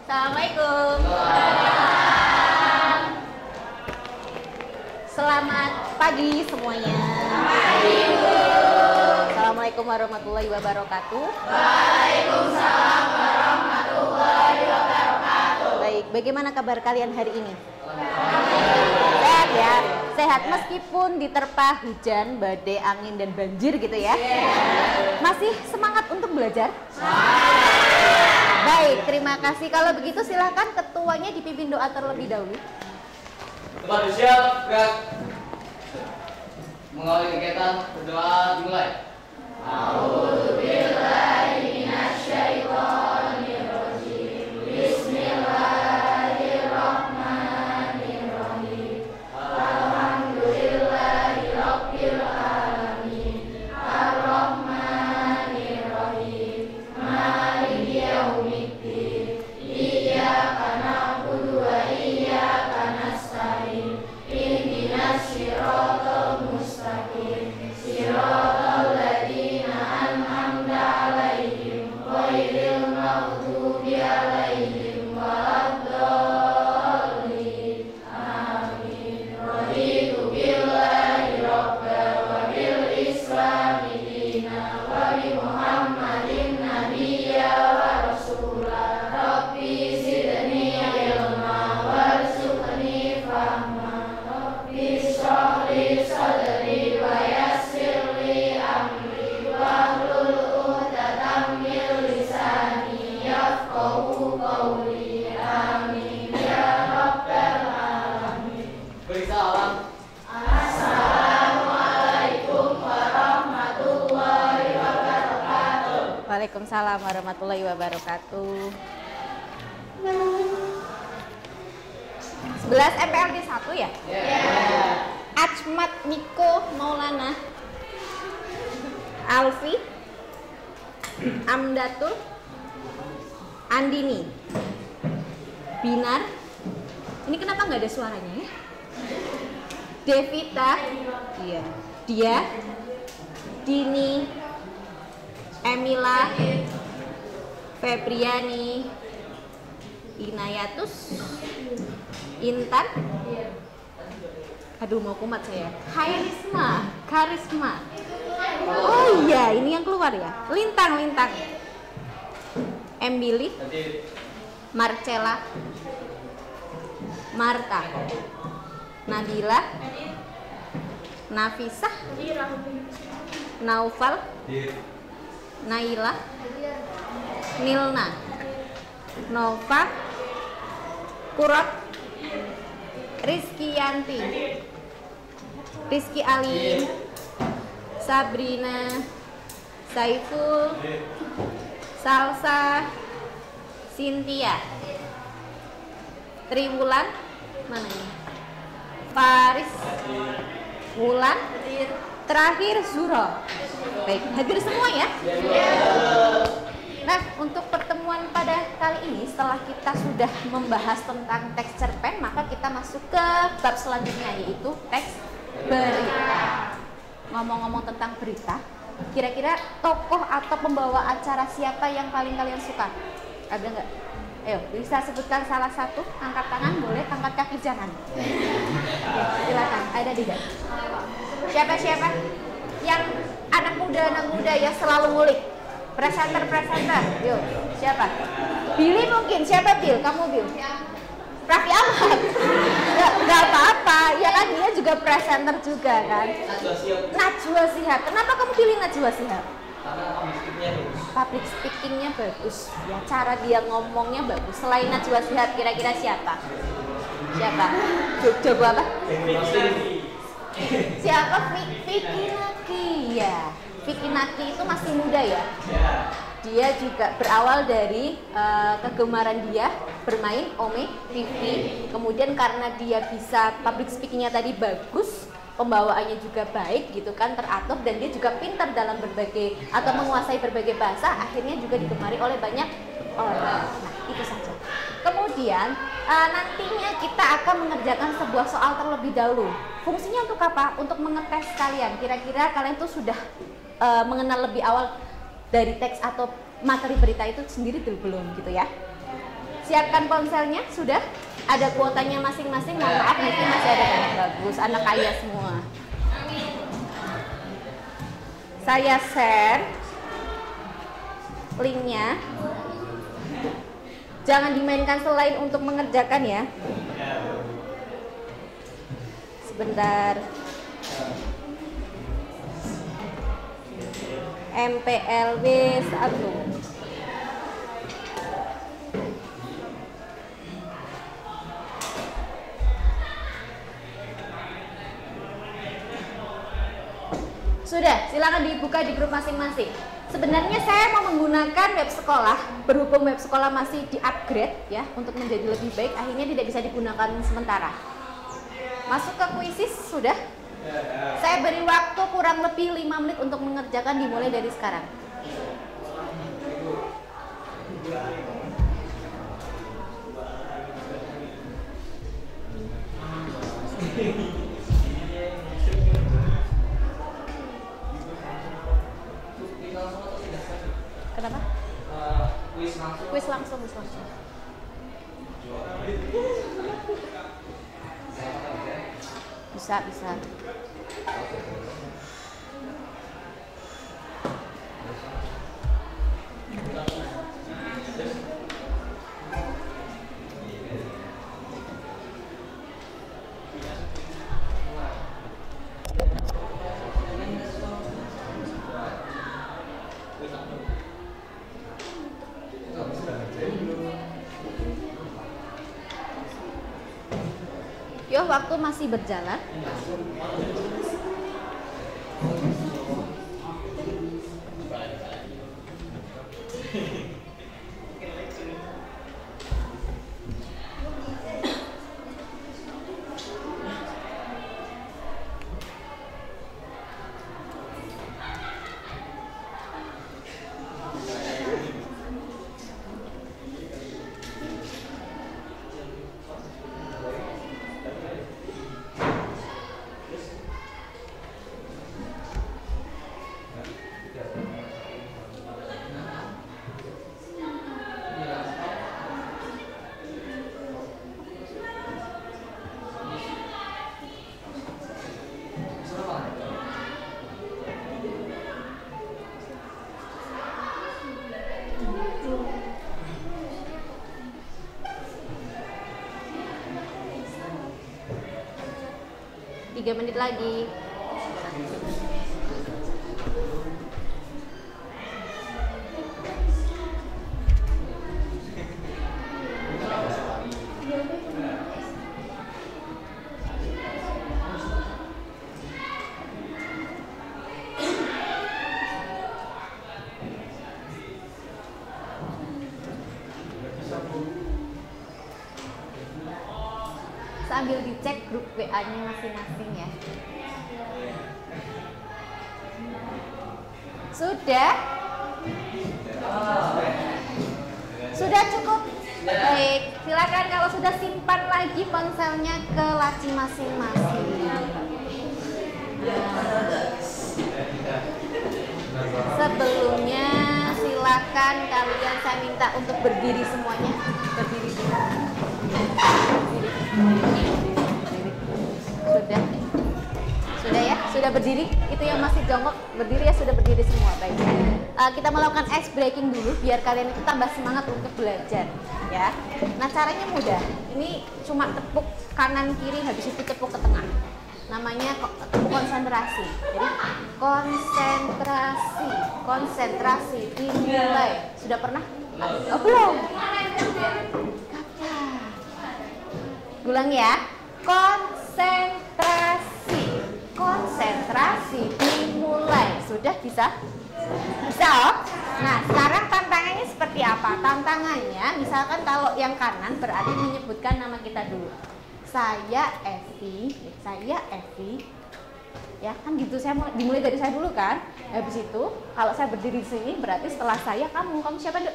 Assalamualaikum. Selamat pagi semuanya. Assalamualaikum warahmatullahi wabarakatuh. Waalaikumsalam warahmatullahi wabarakatuh. Baik, bagaimana kabar kalian hari ini? Sehat ya? Sehat meskipun diterpa hujan, badai, angin, dan banjir gitu ya? Masih semangat untuk belajar? Baik, terima kasih. Kalau begitu silakan ketuanya dipimpin doa terlebih dahulu. Teman siap, gerak. Mengawali kegiatan berdoa dimulai. A'udzubillahi minasyaitonirrajim. Bismillahirrahmanirrahim. Alhamdulillahirabbil alamin. Arrahmanirrahim. Maliki yaumiddin. Iyyaka na'budu wa iyyaka nasta'in. Ihdinas siratal mustaqim. Siratal ladzina an'amta 'alaihim ghairil maghdubi 'alaihim waladdallin. Amin. Raditu billahi rabban wa bil islami dinan wa bi Muhammadin nabiyya wa rasulah. Rabbi zidni ilma warzuqni fahma. Rabbi shrah li sadri wa yassir li amri wahlul 'uqdatam min lisani yafqahu qawli. Amin ya rabbal alamin. Beri salam. Assalamualaikum warahmatullahi wabarakatuh. Waalaikumsalam warahmatullahi wabarakatuh. 11 MPLD 1 ya? Ajmat Niko Maulana Alfi Amdatul Andini Binar. Ini kenapa nggak ada suaranya ya? Devita, iya, Dia, Dini, Emila, Febriani, Inayatus, Intan, aduh mau kumat saya, Karisma. Oh iya, ini yang keluar ya. Lintang. Embili, Marcella, Marta, Nabila, Nafisah, Naufal, Naila, Nilna, Nova, Kurat, Rizky Yanti, Rizky Alim, Sabrina, Saiful, Salsa, Cynthia, Triwulan, mana ini? Faris, Wulan, terakhir Zuro. Baik, hadir semua ya? Nah, untuk pertemuan pada kali ini, setelah kita sudah membahas tentang teks cerpen, maka kita masuk ke bab selanjutnya, yaitu teks berita. Ngomong-ngomong tentang berita, kira-kira tokoh atau pembawa acara siapa yang paling kalian suka? Ada nggak? Ayo, bisa sebutkan salah satu, angkat tangan, boleh, angkat kaki jangan. Silakan, ada tidak? Siapa? Yang anak muda ya selalu ngulik. Presenter, yuk, siapa? Billy mungkin, siapa Bill? Kamu Bill? Raffi Ahmad. Nggak apa-apa, ya kan dia juga presenter juga kan. Najwa Shihab. Kenapa kamu pilih Najwa Shihab? Karena Public speakingnya bagus, ya cara dia ngomongnya bagus. Selain Najwa Shihab, kira-kira siapa? Coba apa? Siapa? Vicky Naki ya. Vicky Naki itu masih muda ya. Dia juga berawal dari kegemaran dia bermain Ome TV. Kemudian karena dia bisa public speakingnya tadi bagus, pembawaannya juga baik gitu kan, teratur, dan dia juga pintar dalam berbagai atau menguasai berbagai bahasa, akhirnya juga digemari oleh banyak orang. Nah, itu saja. Kemudian nantinya kita akan mengerjakan sebuah soal terlebih dahulu. Fungsinya untuk apa? Untuk mengetes kalian. Kira-kira kalian tuh sudah mengenal lebih awal dari teks atau materi berita itu sendiri belum gitu ya. Siapkan ponselnya, sudah? Ada kuotanya masing-masing, mohon maaf mungkin masih ada banyak. Bagus, anak kaya semua. Saya share linknya. Jangan dimainkan selain untuk mengerjakan ya. Sebentar. MPLW 1. Sudah, silakan dibuka di grup masing-masing. Sebenarnya saya mau menggunakan web sekolah, berhubung web sekolah masih di-upgrade ya untuk menjadi lebih baik, akhirnya tidak bisa digunakan sementara. Masuk ke kuisis, sudah? Saya beri waktu kurang lebih 5 menit untuk mengerjakan, dimulai dari sekarang. Kenapa? Kuis langsung. Bisa. Yo, waktu masih berjalan. Tiga menit lagi. Sambil dicek grup WA-nya masing-masing ya. Sudah? Sudah cukup? Baik, silakan kalau sudah simpan lagi ponselnya ke laci masing-masing. Sebelumnya silakan kalian saya minta untuk berdiri semuanya. Berdiri dulu. Sudah ya, sudah berdiri. Itu yang masih jongkok berdiri ya, sudah berdiri semua. Baik. Kita melakukan ice breaking dulu biar kalian itu tambah semangat untuk belajar ya. Nah, caranya mudah. Ini cuma tepuk kanan kiri, habis itu tepuk ke tengah. Namanya tepuk konsentrasi. Jadi konsentrasi dimulai. Sudah pernah? Oh, belum. Ulang ya. Konsentrasi dimulai. Sudah bisa? Bisa oh? Nah, sekarang tantangannya seperti apa? Tantangannya misalkan kalau yang kanan berarti menyebutkan nama kita dulu. Saya Evi. Ya kan gitu, saya dimulai dari saya dulu kan. Habis itu kalau saya berdiri di sini berarti setelah saya kamu siapa dulu?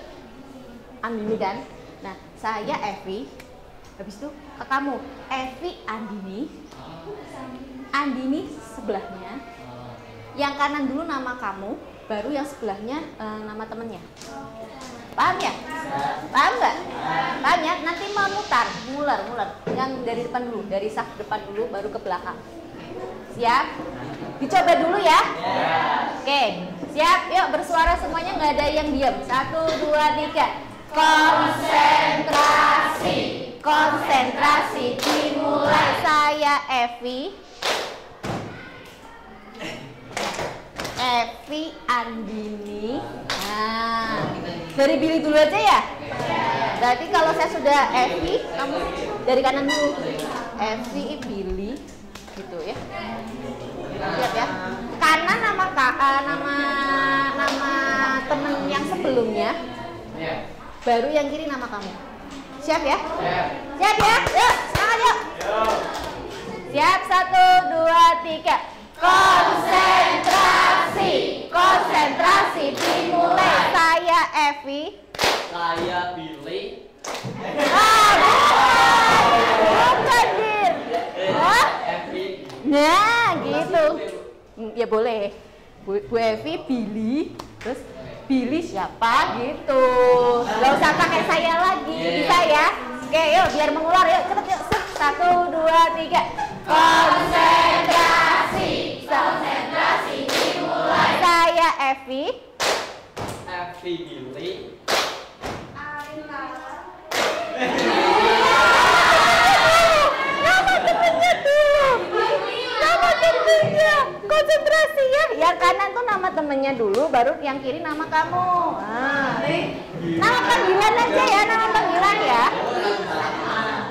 Andini kan. Nah, saya Evi. Habis itu ke kamu, Evi, Andini sebelahnya. Yang kanan dulu nama kamu, baru yang sebelahnya nama temennya. Paham ya? Paham nggak? Paham ya? Nanti memutar, muler. Yang dari depan dulu, dari saf depan dulu, baru ke belakang. Siap? Dicoba dulu ya. Oke, siap? Yuk bersuara semuanya, nggak ada yang diam. 1, 2, 3. Konsentrasi dimulai. Saya Evi Andini. Nah, dari Billy dulu aja ya. Berarti kalau saya sudah Evi, kamu dari kanan dulu. Evi, Billy, gitu ya. Siap ya. Karena nama temen yang sebelumnya, baru yang kiri nama kamu. Siap ya? Siap ya? Yuk, semangat yuk. Siap, 1, 2, 3. Konsentrasi dimulai. Saya Evi. Saya Billy. Bukan Dir. Oh? Evi. Nah, gitu. Ya boleh. Bu Evi, Billy, terus Billy siapa gitu. Gak usah pakai saya lagi, bisa ya? Oke, yuk biar mengular yuk, cepet yuk. 1, 2, 3. Konsentrasi dimulai. Saya Evi. Billy. Nama temennya dulu. Nama temennya. Konsentrasi ya. Yang kanan tuh nama temennya dulu, baru yang kiri nama kamu. Nah. Nama panggilan aja ya, nama panggilan ya.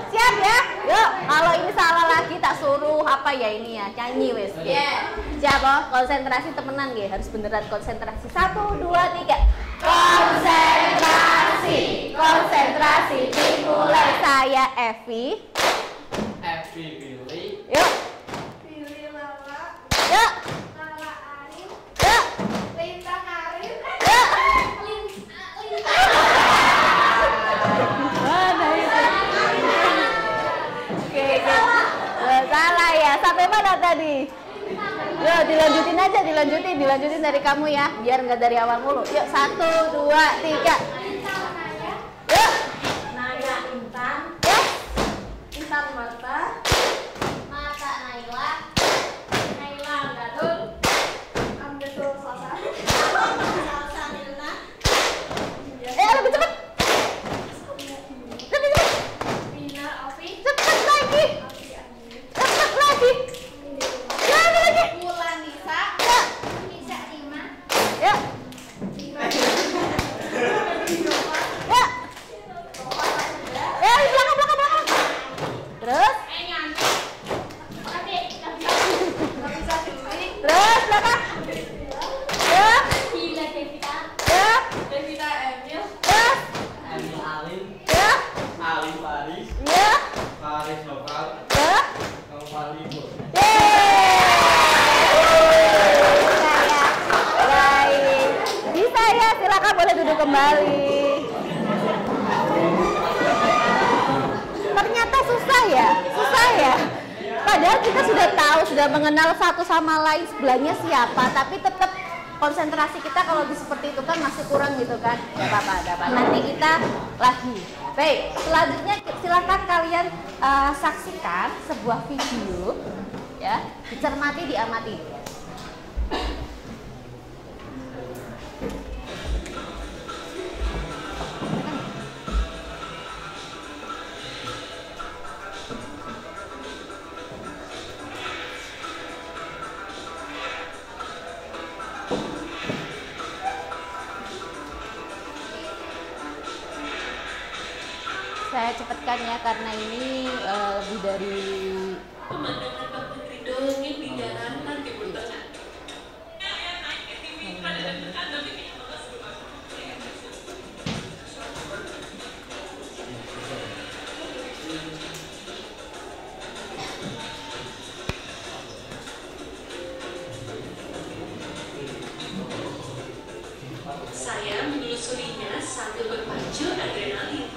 Siap ya? Yuk, kalau ini salah lagi tak suruh apa ya ini ya, nyanyi wes. Siap oh, konsentrasi temenan ya, harus beneran konsentrasi. 1, 2, 3. Konsentrasi dimulai. Saya Evi. Billy. Yuk. Billy Lala. Yuk. Lala Arif. Yuk. Lintang Arif. Yuk. Oke. Salah ya. Sampai mana tadi? Yuk, dilanjutin dari kamu ya, biar nggak dari awal mulu. Yuk, 1, 2, 3. Yuk. Naya Intan. Yuk. Intan Mata. Mata Naila. Naila Amdatul. Amdatul Salsa. Salsa Milna. Lebih cepat. Lebih cepat. Bina Alfi. Cepat lagi. Alfi Andini. Cepat lagi. Lebih lagi. Wulan Nisa. Yuk. Nisa Rima. Yuk. Rima. Yuk. Ya, di belakang. Terus. Nyanyi. Tapi nggak bisa Dewi. Terus belakang. Yuk. Gila Devita. Yuk. Devita Emil. Yuk. Emil Alim. Yuk. Alim Faris. Yuk. Faris Lokal. Yuk. Kembali Bu. Baik. Bisa ya, silakan boleh duduk kembali. Ternyata susah ya. Padahal kita sudah tahu, sudah mengenal satu sama lain sebelahnya siapa, tapi tetap konsentrasi kita kalau seperti itu kan masih kurang gitu kan. Gak apa-apa. Nanti kita lagi. Baik, selanjutnya silakan kalian saksikan sebuah video ya, dicermati, diamati. Saya cepatkan ya karena ini lebih dari Pemandangan Bang Putri dongeng di daratan Timur Tengah. Saya menelusurinya sambil berpacu adrenalin.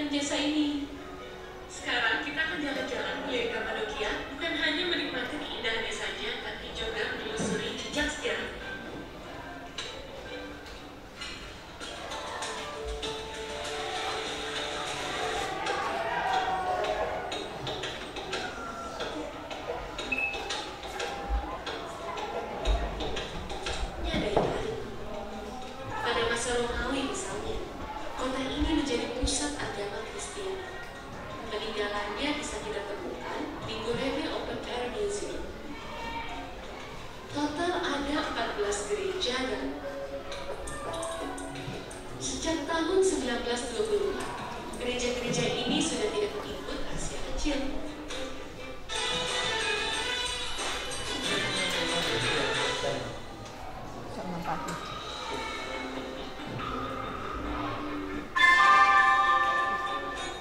menggunakan jasa ini. Sekarang kita akan jalan-jalan melihat Kapadokia, bukan hanya menikmati keindahannya saja, tapi juga menelusuri jejak sejarah. Pada masa Romawi misalnya, kota ini menjadi pusat agama Kristiani. Peninggalannya bisa kita temukan di Goreve Open Air Museum. Total ada 14 gereja dan sejak tahun 1920, gereja-gereja ini sudah tidak mengikut Asia Kecil.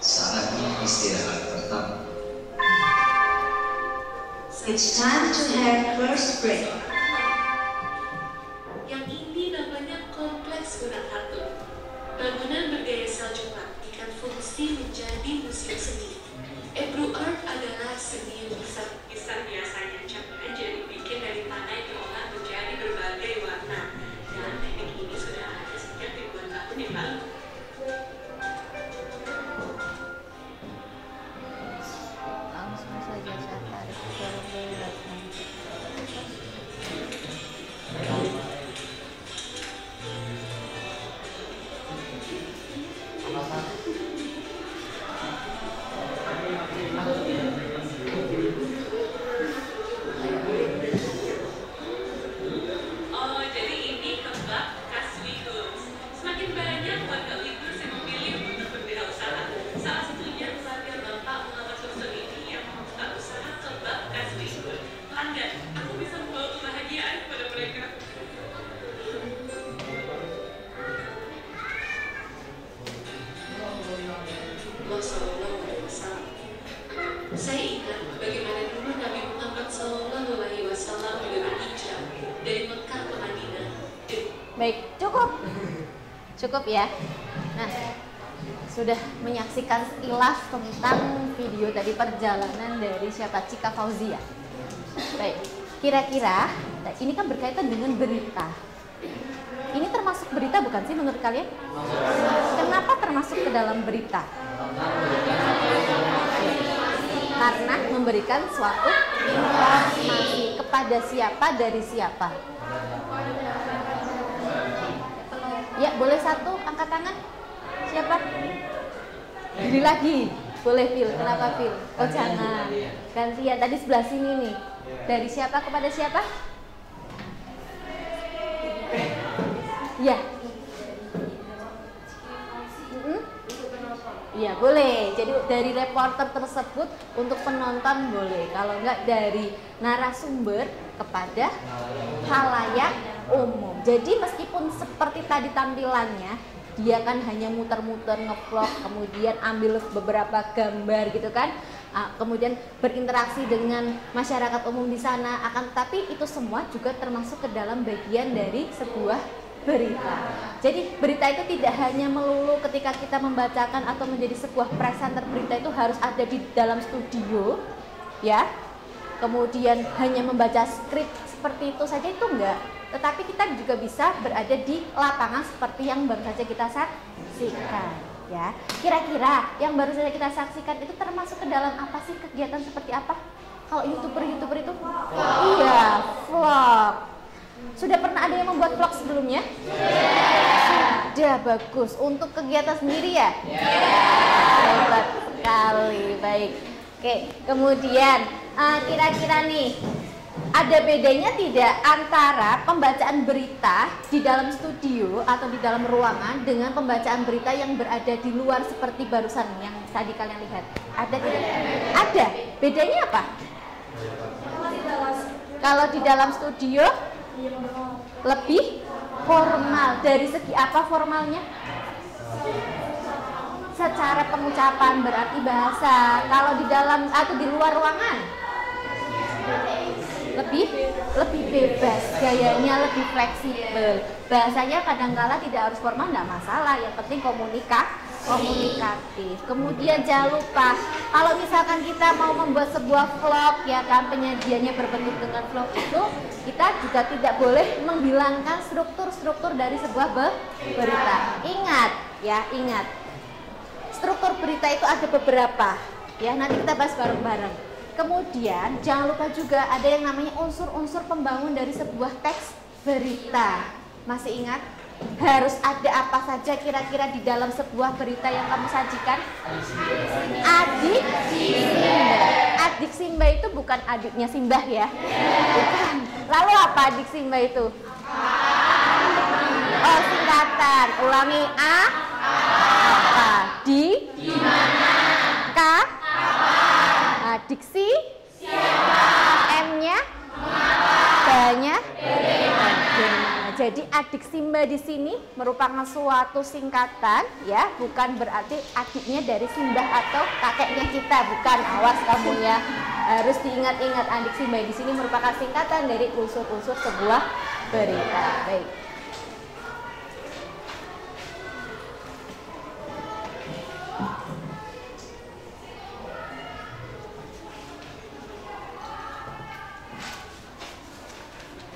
Saatnya istirahat pertama. It's time to have first break. Yang ini namanya Kompleks Gunung Hartun. Bangunan bergaya Seljuk mengabdikan fungsi menjadi museum seni. Ebru Art adalah seni yang pisang biasanya cap aja dibikin dari tanah yang diolah menjadi berbagai warna. Dan teknik ini sudah ada sejak ribuan tahun yang lalu. Langsung saja saya tarik ke belakang. Oh, jadi ini kebab khas Wigus. Semakin banyak warga Wigus yang memilih untuk berwirausaha. Salah satunya keluarga Bapak Muhammad Sosok ini yang membuka usaha kebab khas Wigus. Pelanggan, aku bisa membawa kebahagiaan kepada mereka. Saya ingat bagaimana dulu Nabi Muhammad SAW juga berhijrah dari Mekah ke Madinah. Baik, cukup. Cukup ya. Nah, sudah menyaksikan sekilas tentang video tadi perjalanan dari siapa? Cika Fauzia. Baik, kira-kira ini kan berkaitan dengan berita. Ini termasuk berita bukan sih menurut kalian? Kenapa termasuk ke dalam berita? Karena memberikan suatu informasi kepada siapa dari siapa. Ya, boleh satu angkat tangan. Siapa? Diri lagi. Boleh, Phil. Kenapa, Phil? Oh, jangan. Gantian. Tadi sebelah sini nih. Dari siapa kepada siapa? Ya. Iya, boleh. Jadi dari reporter tersebut untuk penonton boleh. Kalau enggak dari narasumber kepada khalayak umum. Jadi meskipun seperti tadi tampilannya, dia kan hanya muter-muter ngevlog, kemudian ambil beberapa gambar gitu kan, kemudian berinteraksi dengan masyarakat umum di sana. Akan tetapi itu semua juga termasuk ke dalam bagian dari sebuah berita. Jadi berita itu tidak hanya melulu ketika kita membacakan atau menjadi sebuah presenter berita itu harus ada di dalam studio, ya. Kemudian hanya membaca skrip seperti itu saja itu enggak. Tetapi kita juga bisa berada di lapangan seperti yang baru saja kita saksikan, ya. Kira-kira yang baru saja kita saksikan itu termasuk ke dalam apa sih, kegiatan seperti apa? Kalau YouTuber itu? Iya, vlog. Sudah pernah ada yang membuat vlog sebelumnya? Sudah, bagus. Untuk kegiatan sendiri ya? Hebat sekali, baik. Oke, kemudian kira-kira nih, ada bedanya tidak antara pembacaan berita di dalam studio atau di dalam ruangan dengan pembacaan berita yang berada di luar seperti barusan yang tadi kalian lihat? Ada tidak? Ada. Bedanya apa? Kalau di dalam studio lebih formal. Dari segi apa formalnya? Secara pengucapan, berarti bahasa. Kalau di dalam atau di luar ruangan lebih bebas, gayanya lebih fleksibel. Bahasanya kadang-kala tidak harus formal, nggak masalah. Yang penting komunikasi. komunikatif. Kemudian jangan lupa kalau misalkan kita mau membuat sebuah vlog ya kan, penyajiannya berbentuk dengan vlog itu, kita juga tidak boleh menghilangkan struktur-struktur dari sebuah berita. Ingat ya, ingat. Struktur berita itu ada beberapa ya, nanti kita bahas bareng-bareng. Kemudian jangan lupa juga ada yang namanya unsur-unsur pembangun dari sebuah teks berita. Masih ingat? Harus ada apa saja kira-kira di dalam sebuah berita yang kamu sajikan? Adik Simba. Adik Simba itu bukan adiknya Simbah ya? Bukan. Lalu apa adik Simba itu? Oh, singkatan. Ulangi. A. Apa? Di. Di mana? K. Apa? Diksi. Siapa? M-nya. Banyak. Jadi adik Simba di sini merupakan suatu singkatan ya, bukan berarti adiknya dari Simbah atau kakeknya kita, bukan. Awas kamu ya, harus diingat-ingat adik Simba di sini merupakan singkatan dari unsur-unsur sebuah berita. Baik.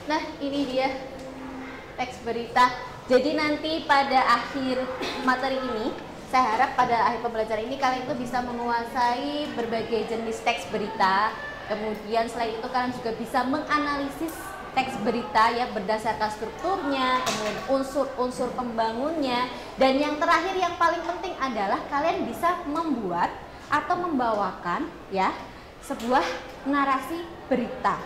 Nah, ini dia teks berita. Jadi nanti pada akhir materi ini, saya harap pada akhir pembelajaran ini kalian itu bisa menguasai berbagai jenis teks berita. Kemudian selain itu kalian juga bisa menganalisis teks berita ya berdasarkan strukturnya, kemudian unsur-unsur pembangunnya, dan yang terakhir yang paling penting adalah kalian bisa membuat atau membawakan ya sebuah narasi berita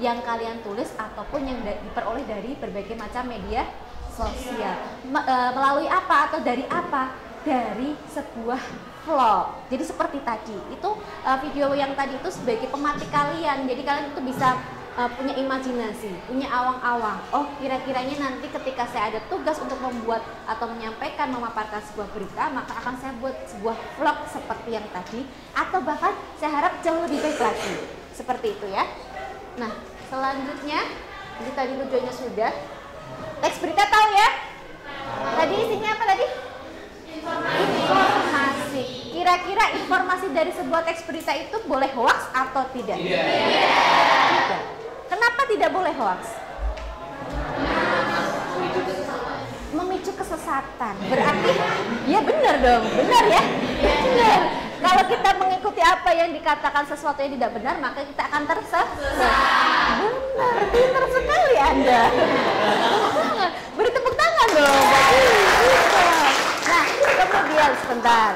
yang kalian tulis ataupun yang diperoleh dari berbagai macam media sosial. Melalui apa atau dari apa? Dari sebuah vlog. Jadi seperti tadi, itu video yang tadi itu sebagai pematih kalian. Jadi kalian itu bisa punya imajinasi, punya awang-awang. Oh, kira-kiranya nanti ketika saya ada tugas untuk membuat atau menyampaikan, memaparkan sebuah berita, maka akan saya buat sebuah vlog seperti yang tadi, atau bahkan saya harap jauh lebih baik lagi. Seperti itu ya. Nah, selanjutnya, ini tadi tujuannya sudah. Teks berita tahu ya? Tadi isinya apa tadi? Informasi. Kira-kira informasi dari sebuah teks berita itu boleh hoax atau tidak? Tidak. Kenapa tidak boleh hoax? Memicu kesesatan. Berarti, ya benar dong, benar ya? Benar. Kalau kita mengikuti apa yang dikatakan sesuatu yang tidak benar, maka kita akan tersesat. Benar, pintar sekali Anda. Beri tepuk tangan dong. Nah, kemudian sebentar.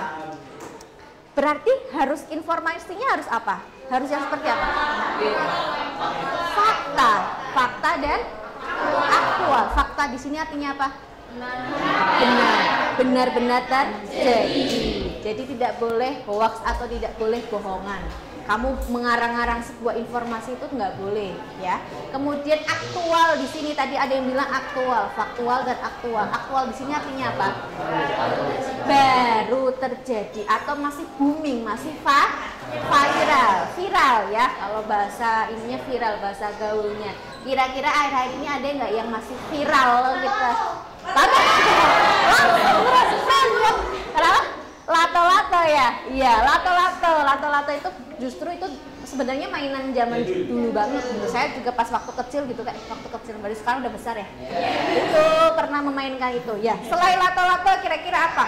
Berarti harus informasinya harus apa? Harus yang seperti apa? Fakta, fakta dan aktual. Fakta di sini artinya apa? Benar-benar terjadi. Jadi tidak boleh hoax atau tidak boleh bohongan. Kamu mengarang-arang sebuah informasi itu nggak boleh, ya. Kemudian aktual di sini tadi ada yang bilang aktual, faktual dan aktual. Aktual di sini artinya apa? Baru terjadi atau masih booming, masih viral ya. Kalau bahasa ininya viral, bahasa gaulnya. Kira-kira akhir-akhir ini ada nggak yang masih viral gitu? Langsung respon ya. Kenapa? Lato-lato ya? Iya, lato-lato itu justru itu sebenarnya mainan zaman dulu banget gitu. Saya juga pas waktu kecil gitu, kayak waktu kecil, baru sekarang udah besar ya. Itu pernah memainkan itu ya. Selain lato-lato kira-kira apa?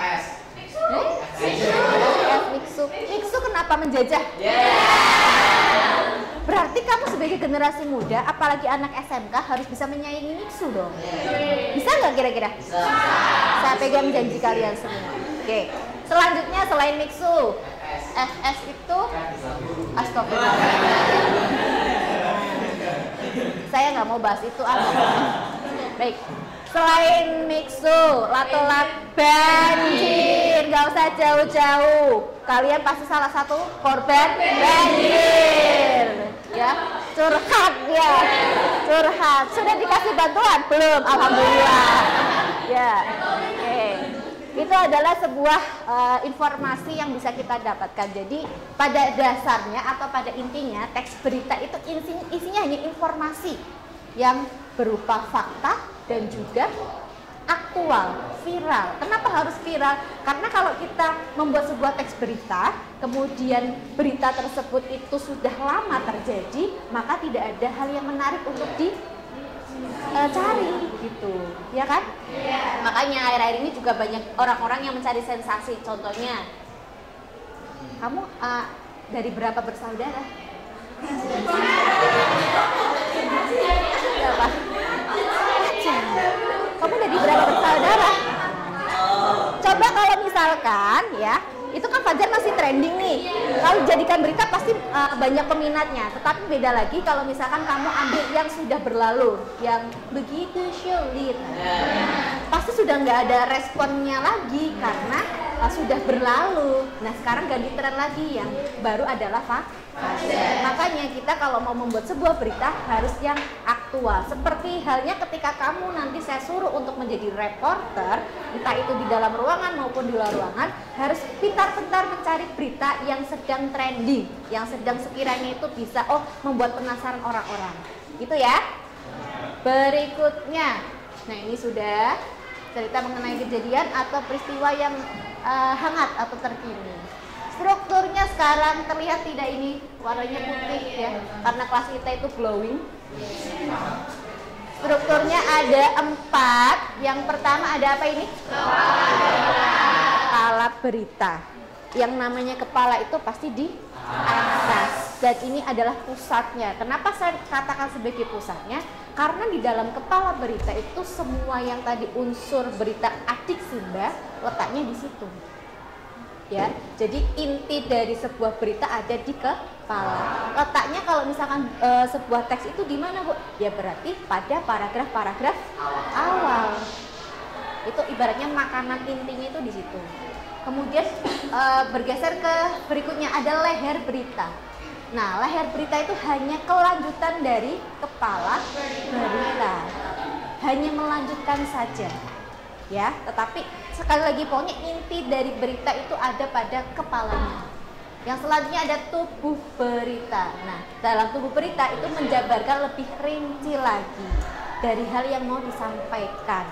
Mixu kenapa menjajah? Berarti kamu sebagai generasi muda, apalagi anak SMK harus bisa menyaingi Mixu dong. Bisa nggak kira-kira? Saya pegang janji kalian semua. Oke. Selanjutnya selain Mixu, FS itu astagfirullah. Saya nggak mau bahas itu. Baik. Selain Mixu, lato-lato, banjir, nggak usah jauh-jauh. Kalian pasti salah satu korban banjir, ya. Curhat ya, curhat. Sudah dikasih bantuan? Belum, alhamdulillah. Ya, oke. Itu adalah sebuah informasi yang bisa kita dapatkan. Jadi pada dasarnya atau pada intinya teks berita itu isinya hanya informasi yang berupa fakta dan juga aktual, viral. Kenapa harus viral? Karena kalau kita membuat sebuah teks berita, kemudian berita tersebut itu sudah lama terjadi, maka tidak ada hal yang menarik untuk dicari gitu, ya kan? Makanya akhir-akhir ini juga banyak orang-orang yang mencari sensasi. Contohnya, kamu dari berapa bersaudara? Berapa? Kamu dari berapa bersaudara? Coba kalau misalkan ya, itu kan Fajar masih trending nih. Kalau jadikan berita pasti banyak peminatnya. Tetapi beda lagi kalau misalkan kamu ambil yang sudah berlalu, yang begitu sulit, pasti sudah nggak ada responnya lagi karena sudah berlalu. Nah sekarang ganti tren lagi, yang baru adalah makanya kita kalau mau membuat sebuah berita harus yang aktual. Seperti halnya ketika kamu nanti saya suruh untuk menjadi reporter, entah itu di dalam ruangan maupun di luar ruangan, harus pintar-pintar mencari berita yang sedang trending, yang sedang sekiranya itu bisa membuat penasaran orang-orang. Gitu ya. Berikutnya, nah ini sudah cerita mengenai kejadian atau peristiwa yang hangat atau terkini. Strukturnya sekarang terlihat tidak ini warnanya putih ya, karena kelas kita itu glowing. Strukturnya ada 4. Yang pertama ada apa ini? Kepala berita. Yang namanya kepala itu pasti di atas, dan ini adalah pusatnya. Kenapa saya katakan sebagai pusatnya? Karena di dalam kepala berita itu semua yang tadi unsur berita adik Simba letaknya di situ. Ya, jadi inti dari sebuah berita ada di kepala. Letaknya kalau misalkan sebuah teks itu di mana, Bu? Ya berarti pada paragraf-paragraf awal. Itu ibaratnya makanan intinya itu di situ. Kemudian bergeser ke berikutnya ada leher berita. Nah, leher berita itu hanya kelanjutan dari kepala berita. Hanya melanjutkan saja. Ya, tetapi sekali lagi pokoknya inti dari berita itu ada pada kepalanya. Yang selanjutnya ada tubuh berita. Nah, dalam tubuh berita itu menjabarkan lebih rinci lagi dari hal yang mau disampaikan.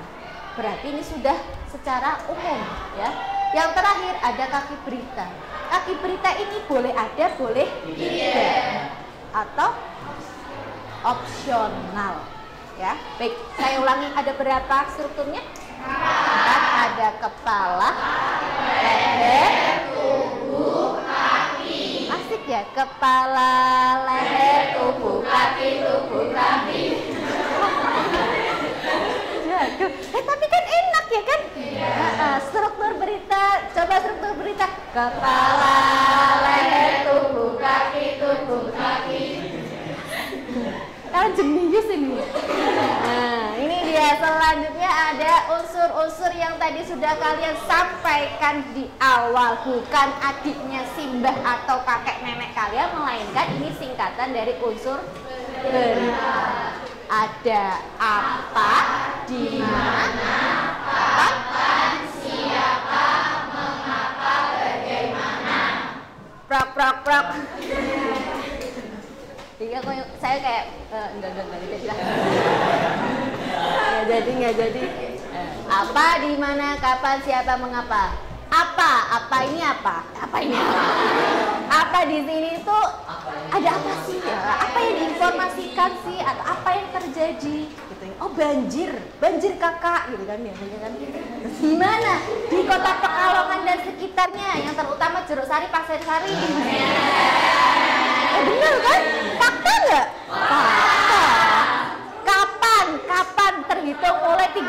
Berarti ini sudah secara umum ya. Yang terakhir ada kaki berita. Kaki berita ini boleh ada, boleh tidak, atau opsional ya. Baik, saya ulangi, ada berapa strukturnya? Ada kepala, leher, tubuh, kaki. Asik ya, kepala, leher, tubuh, kaki, tubuh, kaki. Aduh, tapi kan enak ya kan? Struktur berita, coba struktur berita. Kepala, leher, tubuh, kaki, tubuh, kaki. Kalian jenius ini. Nah, ini dia. Selanjutnya ada unsur-unsur yang tadi sudah kalian sampaikan di awal. Bukan adiknya Simbah atau kakek nenek kalian, melainkan ini singkatan dari unsur berita. Ada apa, di mana, kapan, siapa, mengapa, bagaimana. Prok, prok, prok. Jadi saya kayak enggak nggak jadi. Apa, di mana, kapan, siapa, mengapa. Apa ini apa? Apa ini apa? Apa di sini itu ada apa sih ya? Apa yang diinformasikan sih? Atau apa yang terjadi? Gitu ya. Oh banjir kakak, gitu kan biasanya kan. Di mana? Di kota Pekalongan dan sekitarnya, yang terutama Jeruk Sari, Pasir Sari. Benar kan? Fakta nggak? Fakta. Kapan terhitung mulai 1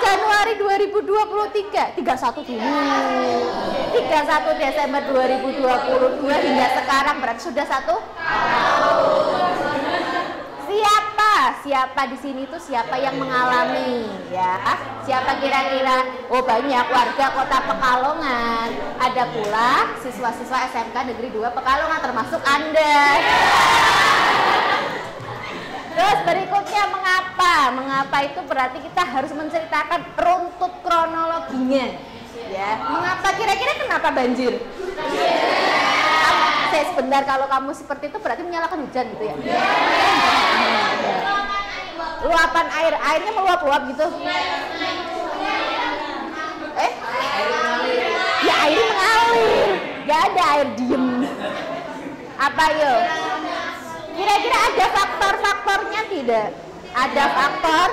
Januari 2023, 31 dulu. 31 Desember 2022 hingga sekarang berarti sudah 1 tahun. Siapa di sini tuh siapa yang mengalami ya? Siapa kira-kira? Oh banyak warga kota Pekalongan. Ada pula siswa-siswa SMK Negeri 2 Pekalongan termasuk Anda. Terus berikutnya mengapa? Mengapa itu berarti kita harus menceritakan runtut kronologinya. Ya, mengapa kira-kira kenapa banjir? Saya sebentar, kalau kamu seperti itu berarti menyalahkan hujan gitu ya. luapan airnya meluap-luap gitu. Ya airnya mengalir, gak ada air diem. Apa yuk? Kira-kira ada faktor-faktornya tidak? Ada faktor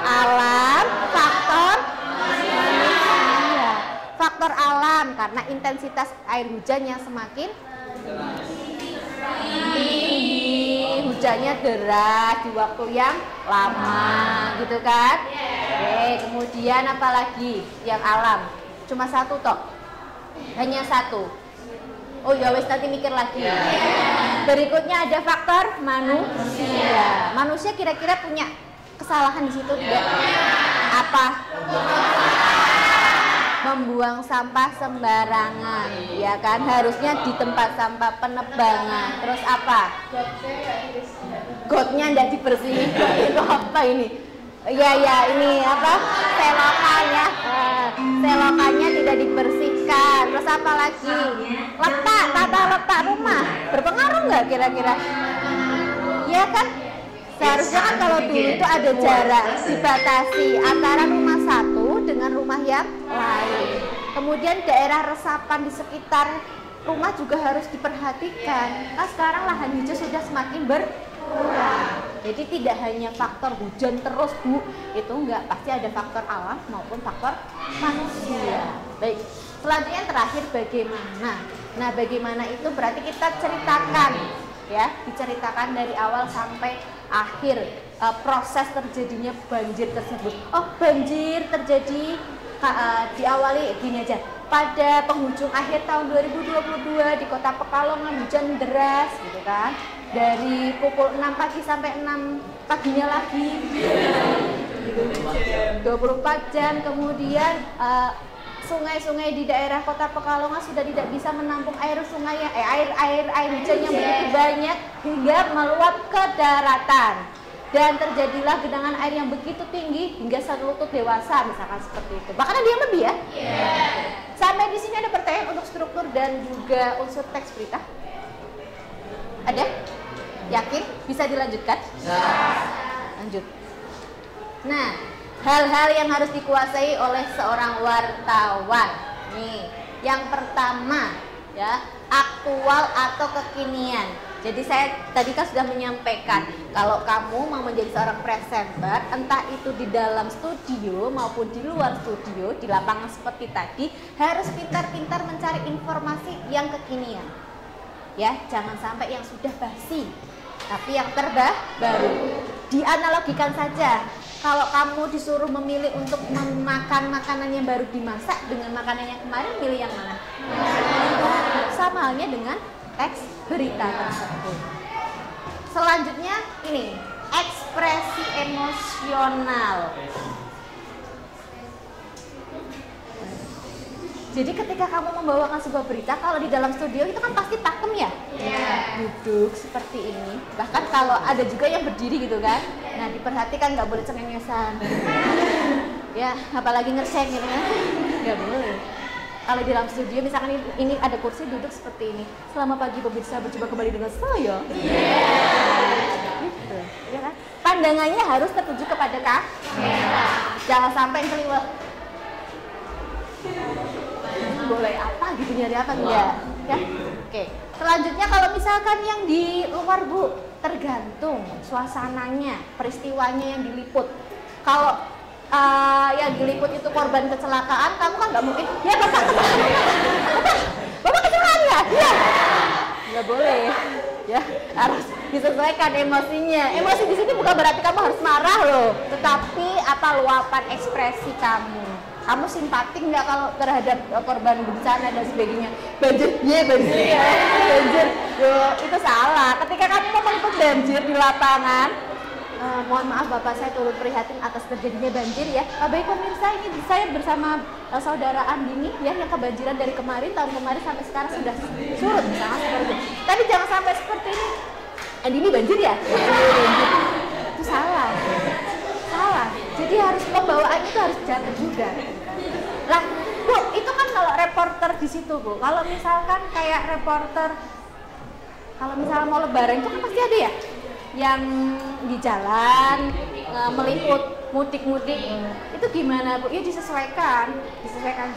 alam, faktor manusia. Faktor alam karena intensitas air hujan yang semakin tinggi, hujannya deras di waktu yang lama, gitu kan? Oke, kemudian apa lagi yang alam? Cuma satu toh? Hanya satu. Oh ya wes, nanti mikir lagi. Berikutnya ada faktor manusia. Manusia kira-kira punya kesalahan di situ tidak? Apa? Membuang sampah sembarangan, ya kan? Harusnya di tempat sampah penebangan. Terus apa? Gotnya tidak dibersihin. Itu apa ini? Ya ini apa? Selokan ya. Selokannya tidak dibersihkan. Terus apa lagi? Tata letak rumah berpengaruh nggak kira-kira? Ya kan? Seharusnya kan kalau dulu itu ada jarak dibatasi antara rumah satu dengan rumah yang lain. Kemudian daerah resapan di sekitar rumah juga harus diperhatikan. Nah sekarang lahan hijau sudah semakin berkurang. Jadi tidak hanya faktor hujan terus Bu, itu enggak, pasti ada faktor alam maupun faktor manusia. Baik, selanjutnya yang terakhir bagaimana? Nah bagaimana itu berarti kita ceritakan ya, diceritakan dari awal sampai akhir proses terjadinya banjir tersebut. Oh banjir terjadi diawali gini aja. Pada penghujung akhir tahun 2022 di Kota Pekalongan hujan deras gitu kan. Dari pukul 6 pagi sampai 6 paginya lagi 24 jam. Kemudian sungai-sungai di daerah Kota Pekalongan sudah tidak bisa menampung air sungai air hujan yang begitu banyak hingga meluap ke daratan. Dan terjadilah genangan air yang begitu tinggi hingga selutut dewasa, misalkan seperti itu. Bahkan ada yang lebih ya. Sampai di sini ada pertanyaan untuk struktur dan juga unsur teks berita. Ada? Yakin? Bisa dilanjutkan? Lanjut. Nah, hal-hal yang harus dikuasai oleh seorang wartawan. Nih, yang pertama ya, aktual atau kekinian. Jadi saya tadi kan sudah menyampaikan kalau kamu mau menjadi seorang presenter, entah itu di dalam studio maupun di luar studio, di lapangan seperti tadi, harus pintar-pintar mencari informasi yang kekinian. Ya, jangan sampai yang sudah basi, tapi yang terbaru. Dianalogikan saja, kalau kamu disuruh memilih untuk memakan makanan yang baru dimasak dengan makanan yang kemarin, pilih yang mana? Sama halnya dengan teks berita tersebut. Selanjutnya ini, ekspresi emosional. Jadi ketika kamu membawakan sebuah berita, kalau di dalam studio itu kan pasti pakem ya? Duduk seperti ini. Bahkan kalau ada juga yang berdiri gitu kan. Nah diperhatikan, nggak boleh cengengesan. Ya, apalagi ngerseng gitu kan. Nggak boleh. Kalau di dalam studio misalkan ini ada kursi, duduk seperti ini. Selamat pagi pemirsa, berjumpa kembali dengan saya. Gitu, ya kan? Pandangannya harus tertuju kepada kamera. Jangan sampai keliwat. Boleh apa gitu, nyari apa enggak? Ya? Oke. Selanjutnya kalau misalkan yang di luar Bu, tergantung suasananya, peristiwanya yang diliput. Kalau yang diliput itu korban kecelakaan, kamu kan nggak mungkin, ya bapak kecelakaan ya? Iya, nggak boleh, ya harus disesuaikan emosinya. Emosi di sini bukan berarti kamu harus marah loh, tetapi apa luapan ekspresi kamu. Kamu simpatik nggak kalau terhadap korban bencana dan sebagainya? Banjir, banjir, itu salah. Ketika kamu mau meliput banjir di lapangan, mohon maaf Bapak, saya turut prihatin atas terjadinya banjir ya. Baik pemirsa, ini saya bersama saudara Andini ya, yang kebanjiran dari tahun kemarin sampai sekarang sudah surut misalnya seperti itu. Tapi jangan sampai seperti ini. Andini banjir ya? Itu salah. Jadi harus pembawaan itu harus jaga juga. Lah, Bu, itu kan kalau reporter di situ Bu. Kalau misalkan kayak reporter, kalau misalnya mau lebaran itu kan pasti ada ya yang di jalan meliput mudik-mudik itu gimana Bu? Ya disesuaikan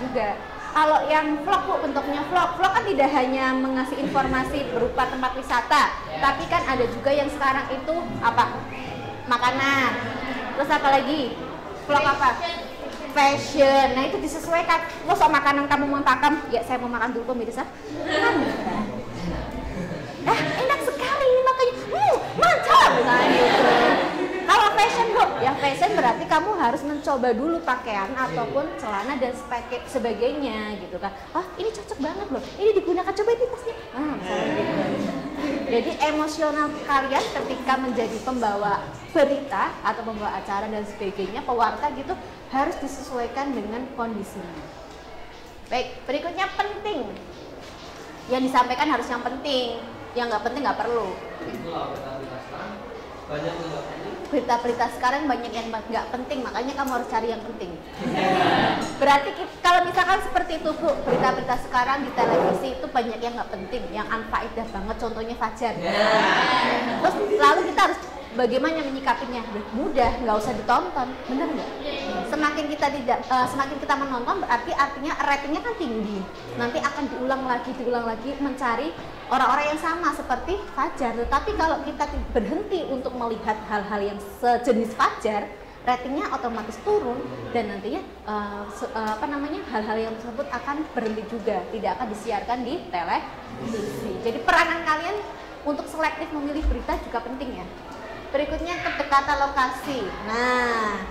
juga. Kalau yang vlog Bu, bentuknya vlog kan tidak hanya mengasih informasi berupa tempat wisata, tapi kan ada juga yang sekarang itu apa? Makanan. Terus apa lagi? Vlog apa? Fashion. Nah itu disesuaikan. Lo soal makanan kamu mau makan? Ya saya mau makan dulu pemirsa. Enak sekali ini makanya. Mantap. Nah gitu. Kalau fashion Bu, yang fashion berarti kamu harus mencoba dulu pakaian ataupun celana dan sebagainya gitu kan. Ini cocok banget loh. Ini digunakan, coba ini tasnya. Misalnya gitu. Jadi emosional kalian ketika menjadi pembawa berita atau pembawa acara dan sebagainya, pewarta gitu, harus disesuaikan dengan kondisinya. Baik, berikutnya penting. Yang disampaikan harus yang penting. Yang nggak penting nggak perlu. Berita-berita sekarang banyak yang nggak penting, makanya kamu harus cari yang penting. Berarti kalau misalkan seperti itu Bu, berita-berita sekarang di televisi itu banyak yang nggak penting, yang unfaedah banget, contohnya Fajar. Terus lalu kita harus bagaimana menyikapinya? Mudah, nggak usah ditonton, bener nggak? Semakin kita menonton berarti artinya ratingnya kan tinggi. Nanti akan diulang lagi mencari orang-orang yang sama seperti Fajar. Tetapi kalau kita berhenti untuk melihat hal-hal yang sejenis Fajar, ratingnya otomatis turun dan nantinya hal-hal yang tersebut akan berhenti juga, tidak akan disiarkan di televisi. Jadi peranan kalian untuk selektif memilih berita juga penting ya. Berikutnya kedekatan lokasi. Nah,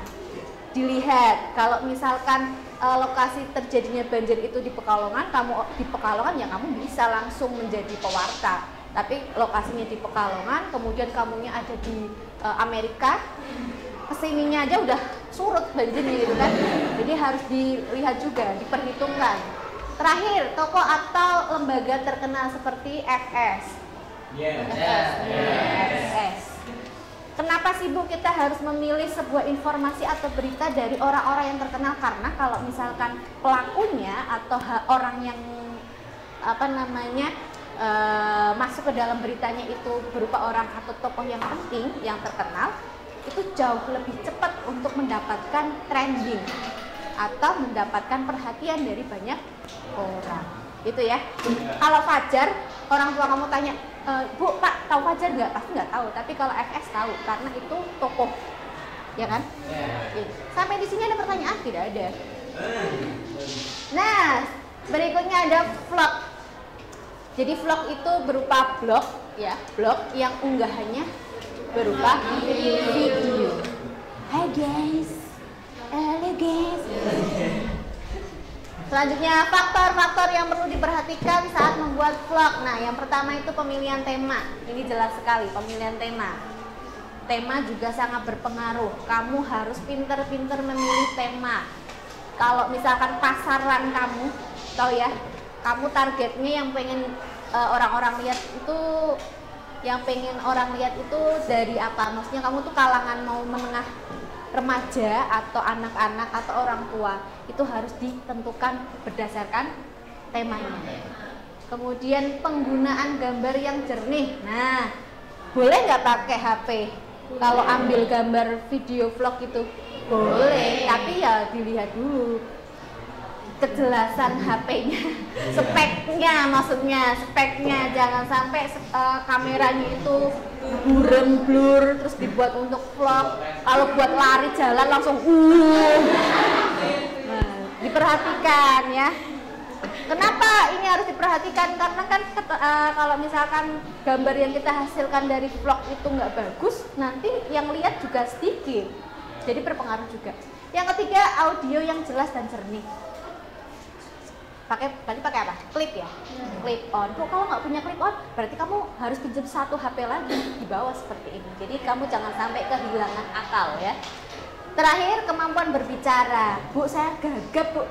dilihat kalau misalkan lokasi terjadinya banjir itu di Pekalongan, ya kamu bisa langsung menjadi pewarta. Tapi lokasinya di Pekalongan, kemudian kamunya ada di Amerika, kesininya aja udah surut banjirnya gitu kan. Jadi harus dilihat juga, diperhitungkan. Terakhir, tokoh atau lembaga terkenal seperti FS. FS. Kenapa sih Bu kita harus memilih sebuah informasi atau berita dari orang-orang yang terkenal? Karena kalau misalkan pelakunya atau orang yang masuk ke dalam beritanya itu berupa orang atau tokoh yang penting, yang terkenal, itu jauh lebih cepat untuk mendapatkan trending atau mendapatkan perhatian dari banyak orang. Itu ya. Kalau Fajar, orang tua kamu tanya, Bu, Pak, tahu Fajar nggak? Pasti nggak tahu. Tapi kalau FS tahu, karena itu tokoh, ya kan? Sampai di sini ada pertanyaan? Tidak ada. Nah, berikutnya ada vlog. Jadi vlog itu berupa blog, ya, blog yang unggahannya berupa video. Hai guys, halo guys. Selanjutnya faktor-faktor yang perlu diperhatikan saat membuat vlog. Nah, yang pertama itu pemilihan tema. Ini jelas sekali, pemilihan tema. Tema juga sangat berpengaruh. Kamu harus pinter-pinter memilih tema. Kalau misalkan pasaran kamu, tahu ya, kamu targetnya yang pengen orang-orang lihat itu, dari apa? Maksudnya kamu tuh kalangan mau menengah, remaja atau anak-anak atau orang tua, itu harus ditentukan berdasarkan temanya. Kemudian penggunaan gambar yang jernih. Nah, boleh nggak pakai HP kalau ambil gambar video vlog itu? Boleh, tapi ya dilihat dulu kejelasan HP-nya, speknya, jangan sampai kameranya itu buram blur terus dibuat untuk vlog. Kalau buat lari jalan langsung Nah, diperhatikan ya. Kenapa ini harus diperhatikan? Karena kan kalau misalkan gambar yang kita hasilkan dari vlog itu nggak bagus, nanti yang lihat juga sedikit, jadi berpengaruh juga. Yang ketiga, audio yang jelas dan jernih. Pakai apa? Clip ya? Clip on. Kalau nggak punya clip on, berarti kamu harus pinjam satu HP lagi di bawah seperti ini. Jadi kamu jangan sampai kehilangan akal ya. Terakhir, kemampuan berbicara. Bu, saya gagap Bu.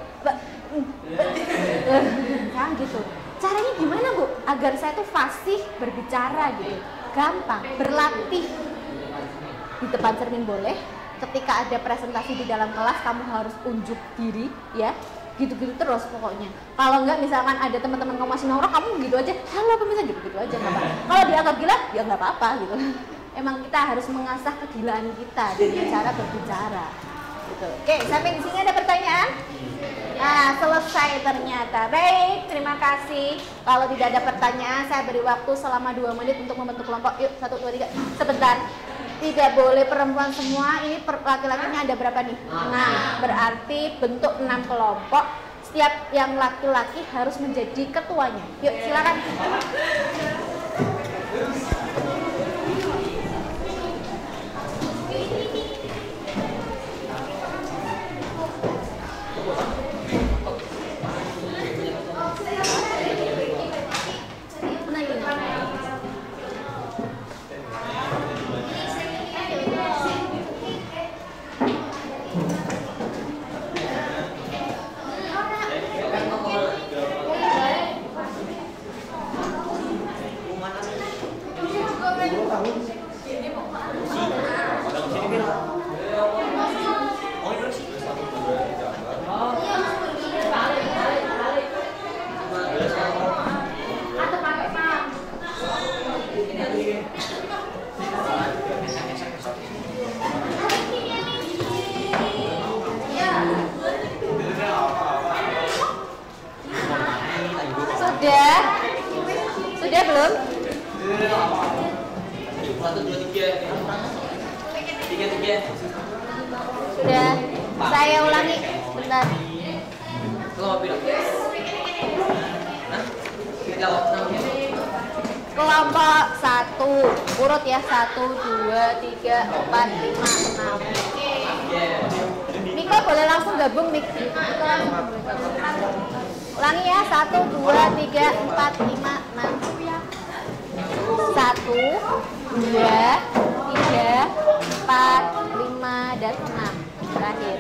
Kan gitu. Caranya gimana Bu? Agar saya tuh fasih berbicara gitu. Gampang. Berlatih. Di depan cermin boleh. Ketika ada presentasi di dalam kelas, kamu harus unjuk diri ya. Gitu-gitu terus pokoknya. Kalau enggak misalkan ada teman-teman kamu masih nongkrong, kamu gitu aja, halo pemirsa, gitu aja nggak apa-apa. Kalau dianggap gila, ya nggak apa-apa gitu. emang kita harus mengasah kegilaan kita dengan cara berbicara. Gitu. Oke, sampai di sini ada pertanyaan? Nah, selesai ternyata. Baik, terima kasih. Kalau tidak ada pertanyaan, saya beri waktu selama 2 menit untuk membentuk kelompok. Yuk, 1, 2, 3. Sebentar. Tidak boleh perempuan semua. Ini laki-lakinya ada berapa nih? 6. Berarti bentuk 6 kelompok. Setiap yang laki-laki harus menjadi ketuanya. Yuk, silakan. Sudah belum? 1, 2, 3. 3. Sudah. Saya ulangi. Bentar. Kelompok 1. Urut ya. 1, 2, 3, 4, 5, 6. Miko boleh langsung gabung, Mik. Ulangi ya. 1, 2, 3, 4, 5, 6. 1, 2, 3, 4, 5, dan 6. Terakhir.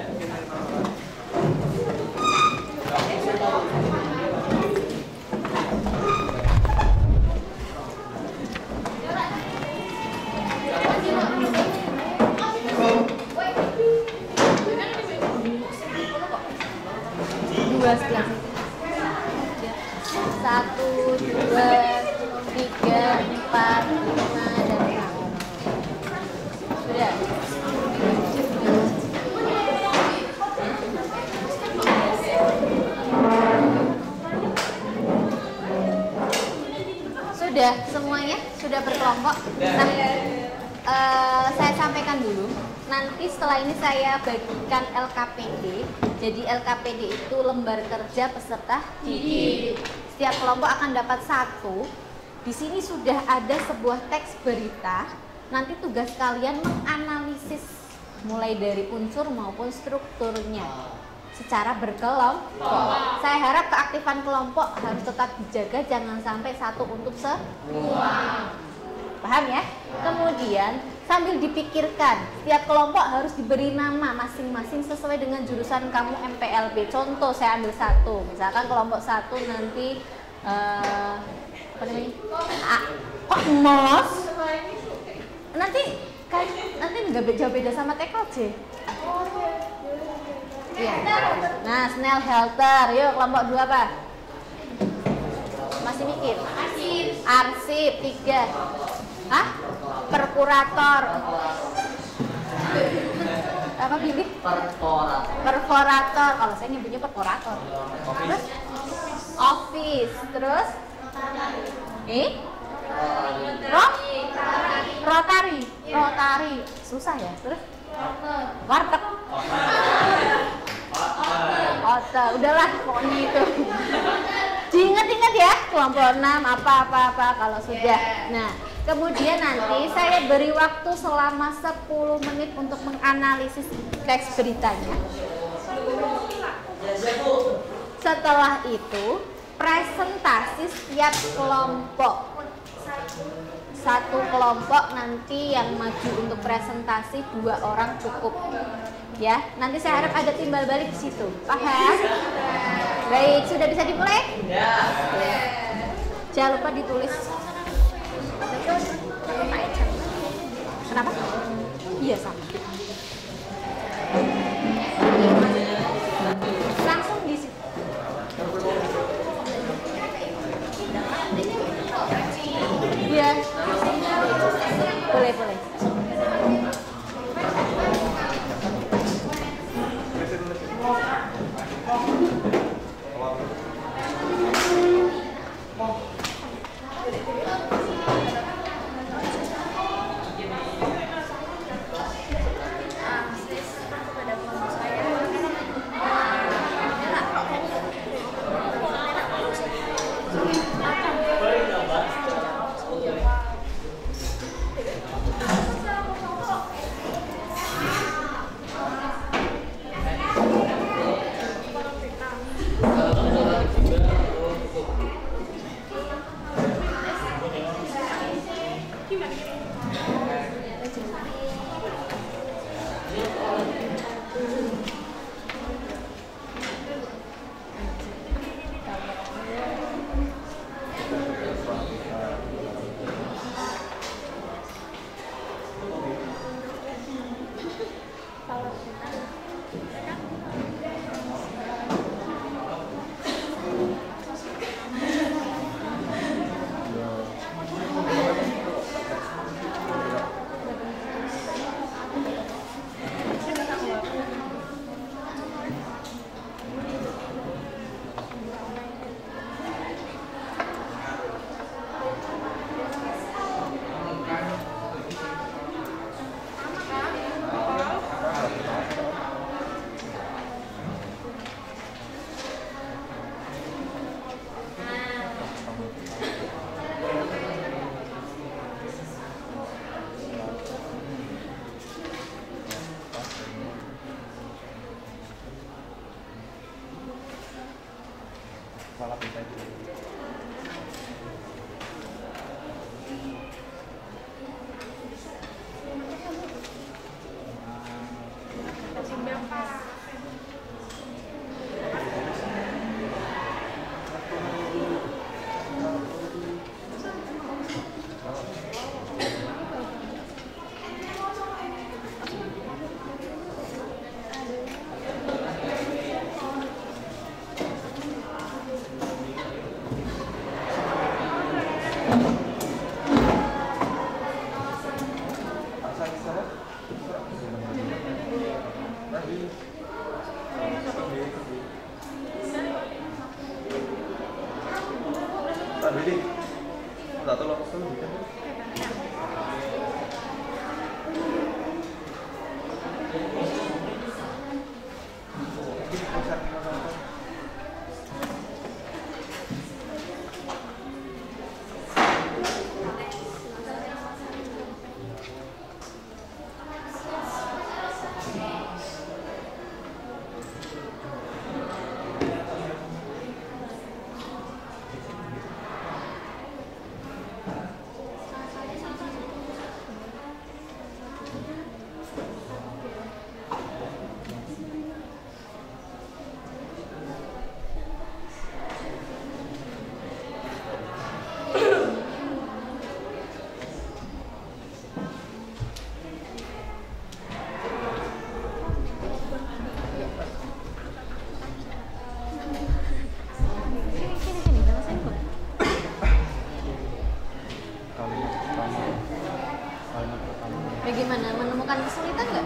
Sebelah. 1, 2, 3, 4, 5, dan 6. Sudah. Sudah semuanya? Sudah berkelompok? Nah, saya sampaikan dulu. Nanti setelah ini saya bagikan LKPD. Jadi LKPD itu lembar kerja peserta didik. Setiap kelompok akan dapat 1. Di sini sudah ada sebuah teks berita. Nanti tugas kalian menganalisis mulai dari unsur maupun strukturnya secara berkelompok. Saya harap keaktifan kelompok harus tetap dijaga, jangan sampai 1 untuk semua. Paham ya? Kemudian sambil dipikirkan, setiap kelompok harus diberi nama masing-masing sesuai dengan jurusan kamu MPLB. Contoh saya ambil 1, misalkan kelompok 1 nanti apa namanya? Kok mos? Nanti nggak jauh beda sama TKJ. Iya. Nah, Snell Helter. Yuk, kelompok 2 apa? Masih mikir? Arsip 3. Hah? Perkurator. Apa pilih? Perforator. Kalau saya nyebutnya perforator. Terus office. Terus Rotary. Susah ya. Terus warteg. Otak. Udahlah pokoknya itu. Diingat-ingat ya, kelompok 6 apa kalau sudah. Nah, kemudian nanti saya beri waktu selama 10 menit untuk menganalisis teks beritanya. Setelah itu, presentasi setiap kelompok. 1 kelompok nanti yang maju untuk presentasi 2 orang cukup. Ya, nanti saya harap ada timbal balik di situ. Paham? Baik, sudah bisa dimulai? Ya. Jangan lupa ditulis. Kenapa? Iya sama. Langsung di situ. Iya. Boleh. boleh. Bagaimana? Menemukan kesulitan nggak?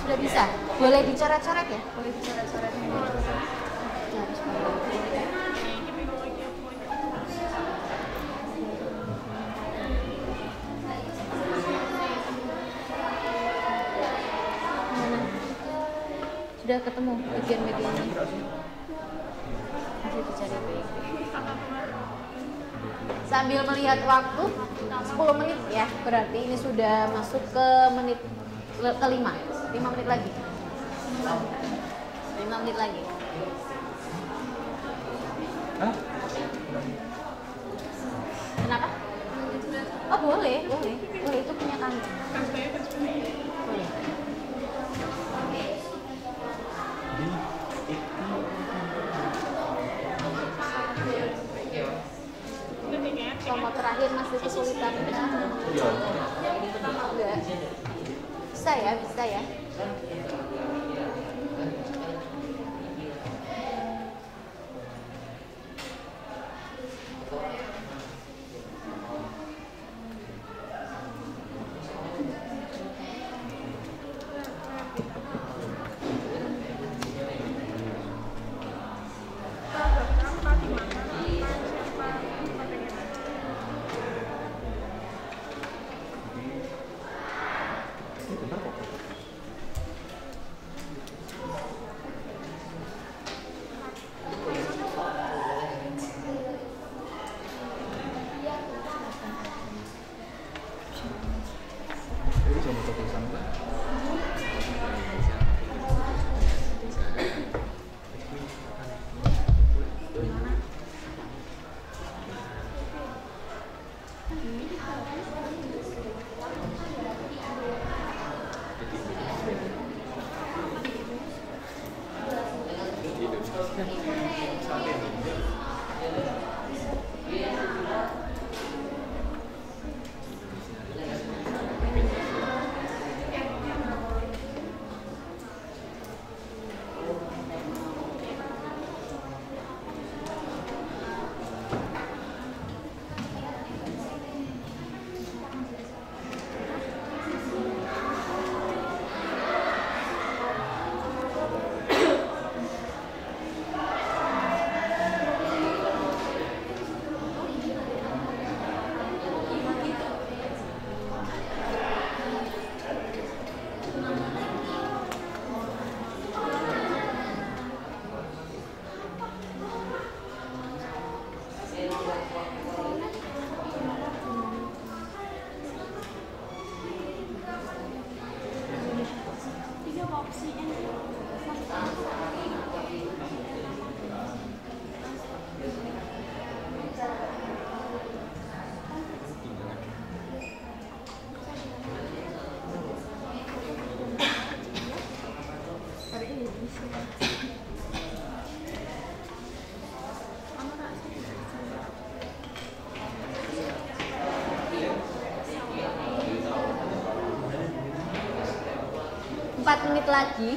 Sudah bisa. Boleh dicoret-coret ya? Boleh dicoret-coret. Sudah ketemu bagian-bagiannya. Masih dicari. Sambil melihat waktu 10 menit ya, berarti ini sudah masuk ke menit kelima. 5 menit lagi. 5 menit lagi. Kenapa? Oh boleh itu punya kami. Boleh. Kalau terakhir masih kesulitan. Enggak. Bisa ya. Menit lagi.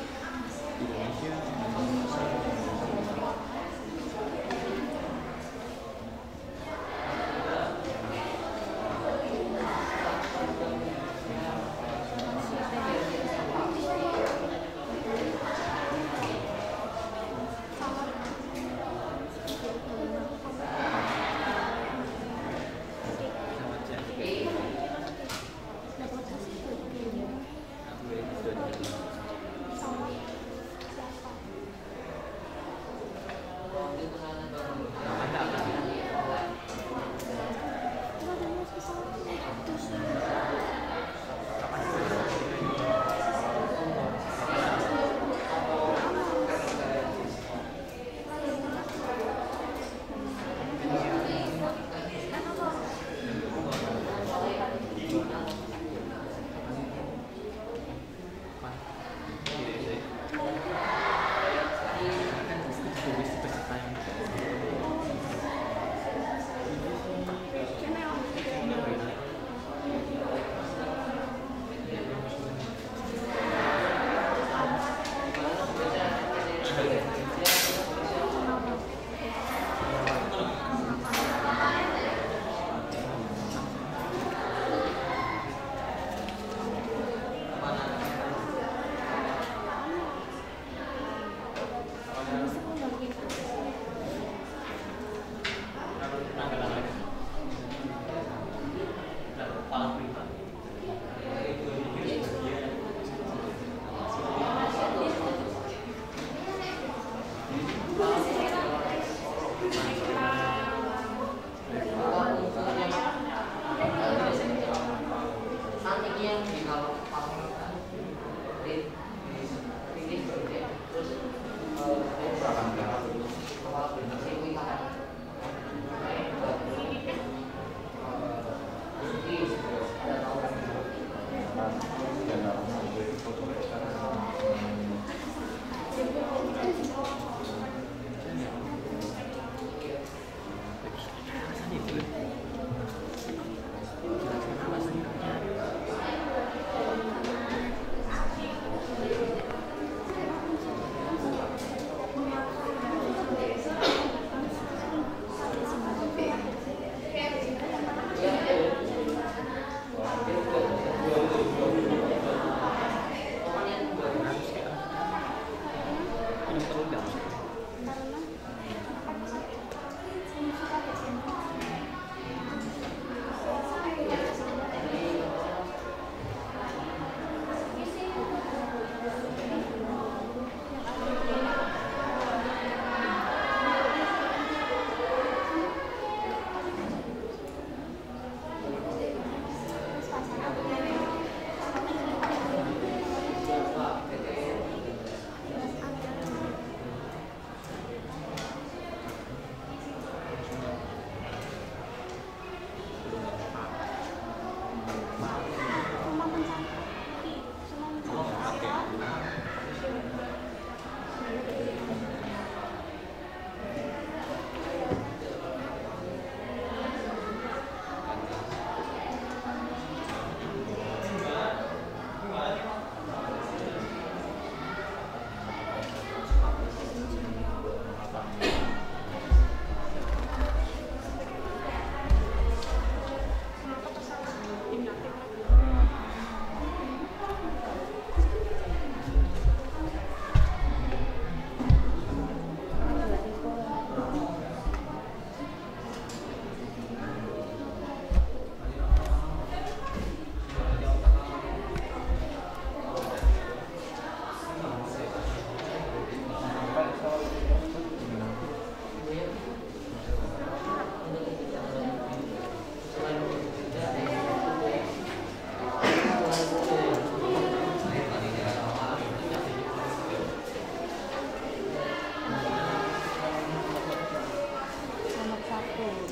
Menurut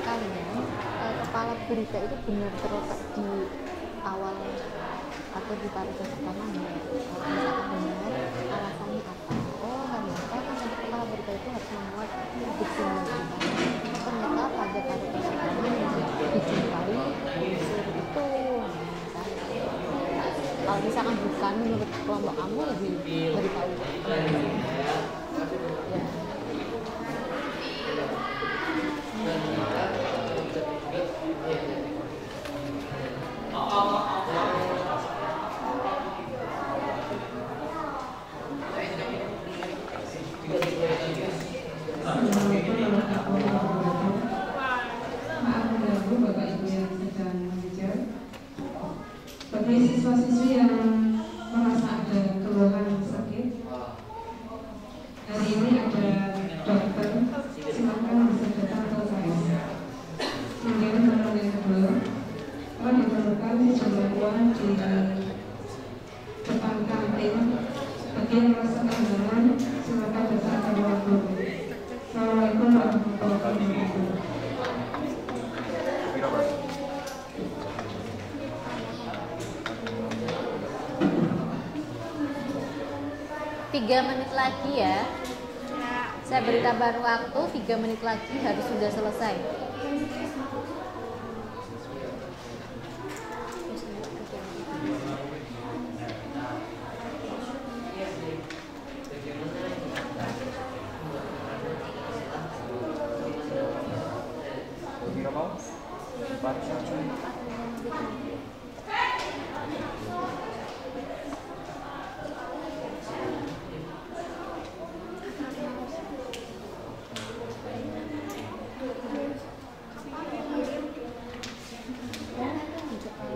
kalian kepala berita itu benar terletak di awal atau di paragraf pertama? Misalkan benar, alasannya apa? Oh ternyata kan kepala berita itu harus memuat diksi berita. Ternyata pada paragraf pertama yang dijumpai itu. Kalau misalkan bukan menurut kelompok kamu lebih beritahu. Ya. Bagi siswa-siswi yang merasa ada keluhan sakit, hari ini ada dokter, silakan bisa datang ke saya. Kemudian hal yang kedua, kalau diperlukan sejumlah uang di depan kantin, bagi yang merasa kehilangan, silakan datang ke ruang guru. Assalamualaikum warahmatullahi wabarakatuh. 3 menit lagi ya. Saya beri tambahan waktu 3 menit lagi harus sudah selesai.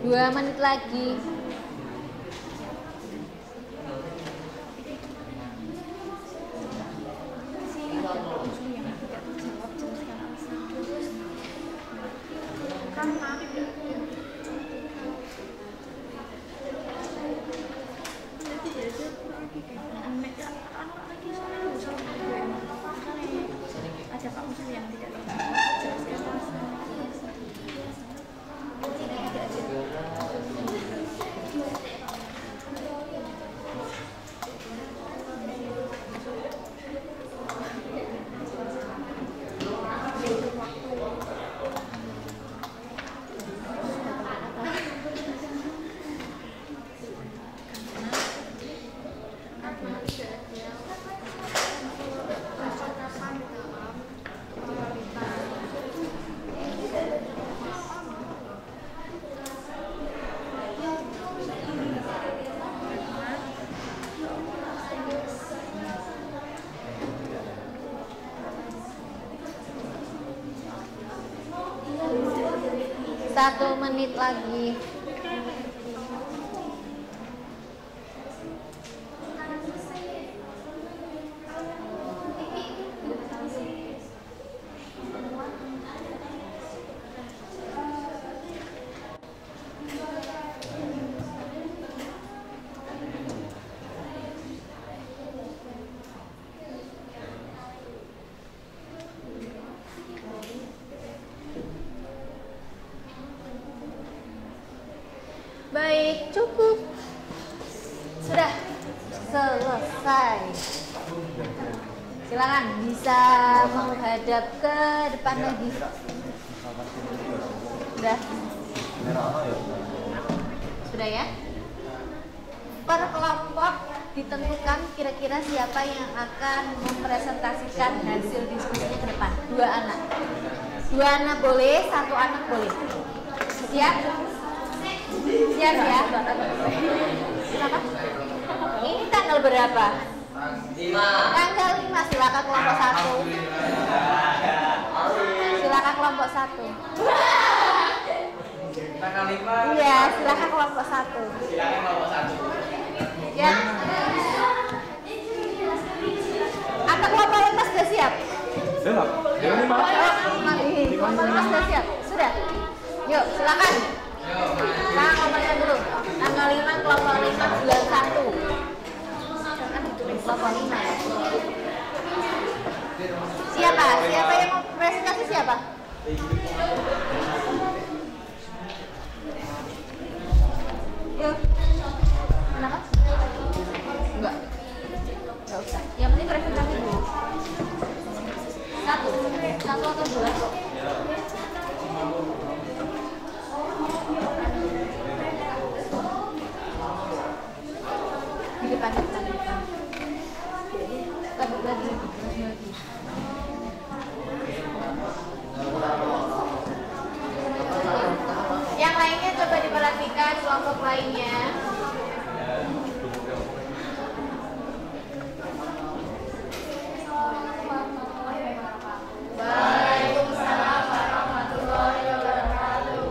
Dua menit lagi. Satu menit lagi. Baik, cukup. Sudah selesai. Silakan bisa menghadap ke depan lagi. Sudah. Sudah ya? Per kelompok ditentukan kira-kira siapa yang akan mempresentasikan hasil diskusinya ke depan. 2 anak. 2 anak boleh, 1 anak boleh. Siap? Siap ya? Kenapa? Ini tanggal berapa? 5. Tanggal 5, silakan kelompok 1. Silakan kelompok 1. Tanggal 5. Iya, silakan kelompok 1. Silakan kelompok 1. Ya. Atau kelompok 5 sudah siap? Siap. Kelompok 5 sudah siap? Sudah? Yuk, silakan. Nah, nomornya dulu. Tanggal 5, kelompok 5, bulan 1. Kelompok 5. Yang lainnya coba diperhatikan kelompok lainnya. Waalaikumsalam warahmatullahi wabarakatuh.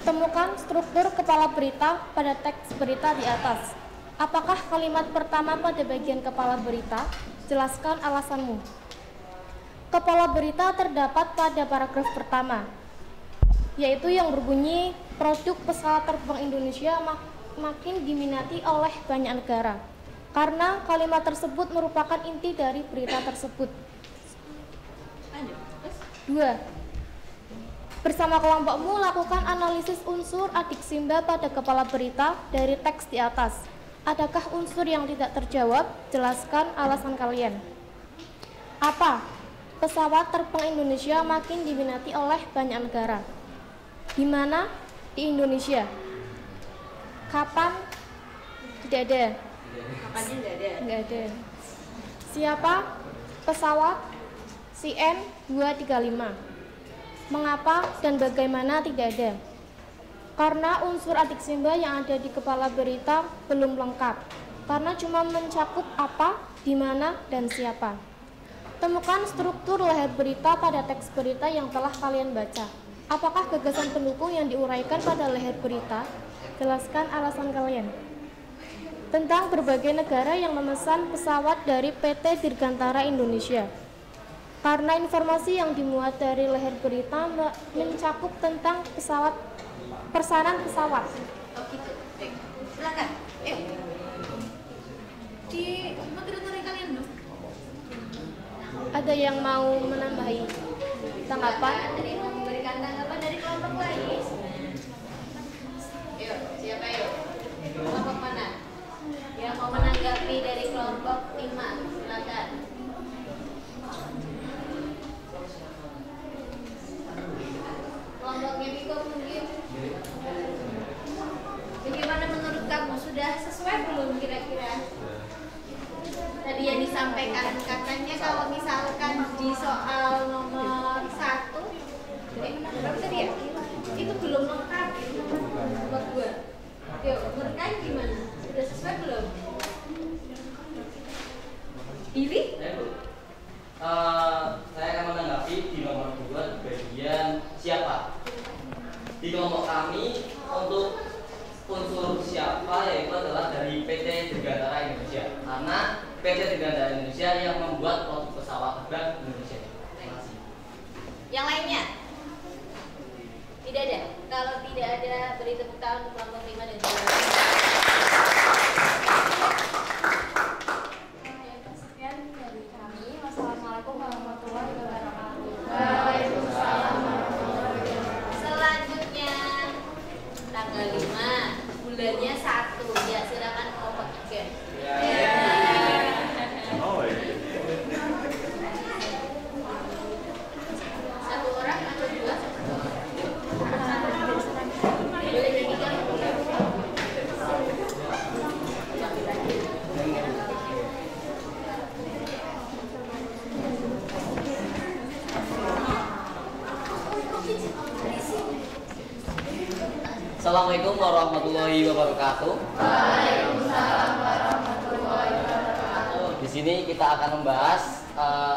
Temukan struktur kepala berita pada teks berita di atas. Apakah kalimat pertama pada bagian kepala berita? Jelaskan alasanmu. Kepala berita terdapat pada paragraf pertama, yaitu yang berbunyi produk pesawat terbang Indonesia makin diminati oleh banyak negara. Karena kalimat tersebut merupakan inti dari berita tersebut. 2. Bersama kelompokmu lakukan analisis unsur adik Simba pada kepala berita dari teks di atas. Adakah unsur yang tidak terjawab? Jelaskan alasan kalian. Apa? Pesawat terbang Indonesia makin diminati oleh banyak negara. Di mana? Di Indonesia. Kapan? Tidak ada. Kapannya Enggak ada. Siapa? Pesawat CN 235. Mengapa dan bagaimana tidak ada? Karena unsur adik Simba yang ada di kepala berita belum lengkap. Karena cuma mencakup apa, di mana, dan siapa. Temukan struktur leher berita pada teks berita yang telah kalian baca. Apakah gagasan pendukung yang diuraikan pada leher berita? Jelaskan alasan kalian. Tentang berbagai negara yang memesan pesawat dari PT Dirgantara Indonesia. Karena informasi yang dimuat dari leher berita mencakup tentang pesanan pesawat. Oh gitu. Baik. Silakan. Di materi kalian dong. Ada yang mau menambahi tanggapan? Ada yang mau memberikan tanggapan dari kelompok lain? Yuk, siapa yuk? Kelompok mana? Yang mau menanggapi dari kelompok 5, silakan. Kelompoknya Biko mungkin. Bagaimana menurut kamu? Sudah sesuai belum kira-kira? Tadi yang disampaikan katanya kalau misalkan di soal nomor 1 berapa tadi ya? Itu belum lengkap buat gue. Yuk, menurut kalian gimana? Sudah sesuai belum? Billy? Saya akan menanggapi di nomor 2 bagian siapa. Di kelompok kami untuk unsur siapa yaitu adalah dari PT Dirgantara Indonesia. Karena PT Dirgantara Indonesia yang membuat produk pesawat terbang Indonesia. Terima kasih. Yang lainnya? Tidak ada. Kalau tidak ada, beri tepuk tangan untuk kelompok 5 dan 2. Sekian dari kami. Wassalamualaikum warahmatullahi wabarakatuh. Waalaikumsalam warahmatullahi wabarakatuh. Selanjutnya tanggal 5, bulannya 1. Ya, silakan kelompok 3. Satu orang atau 2? Boleh dibilang. Assalamualaikum warahmatullahi wabarakatuh. Waalaikumsalam warahmatullahi wabarakatuh. Di sini kita akan membahas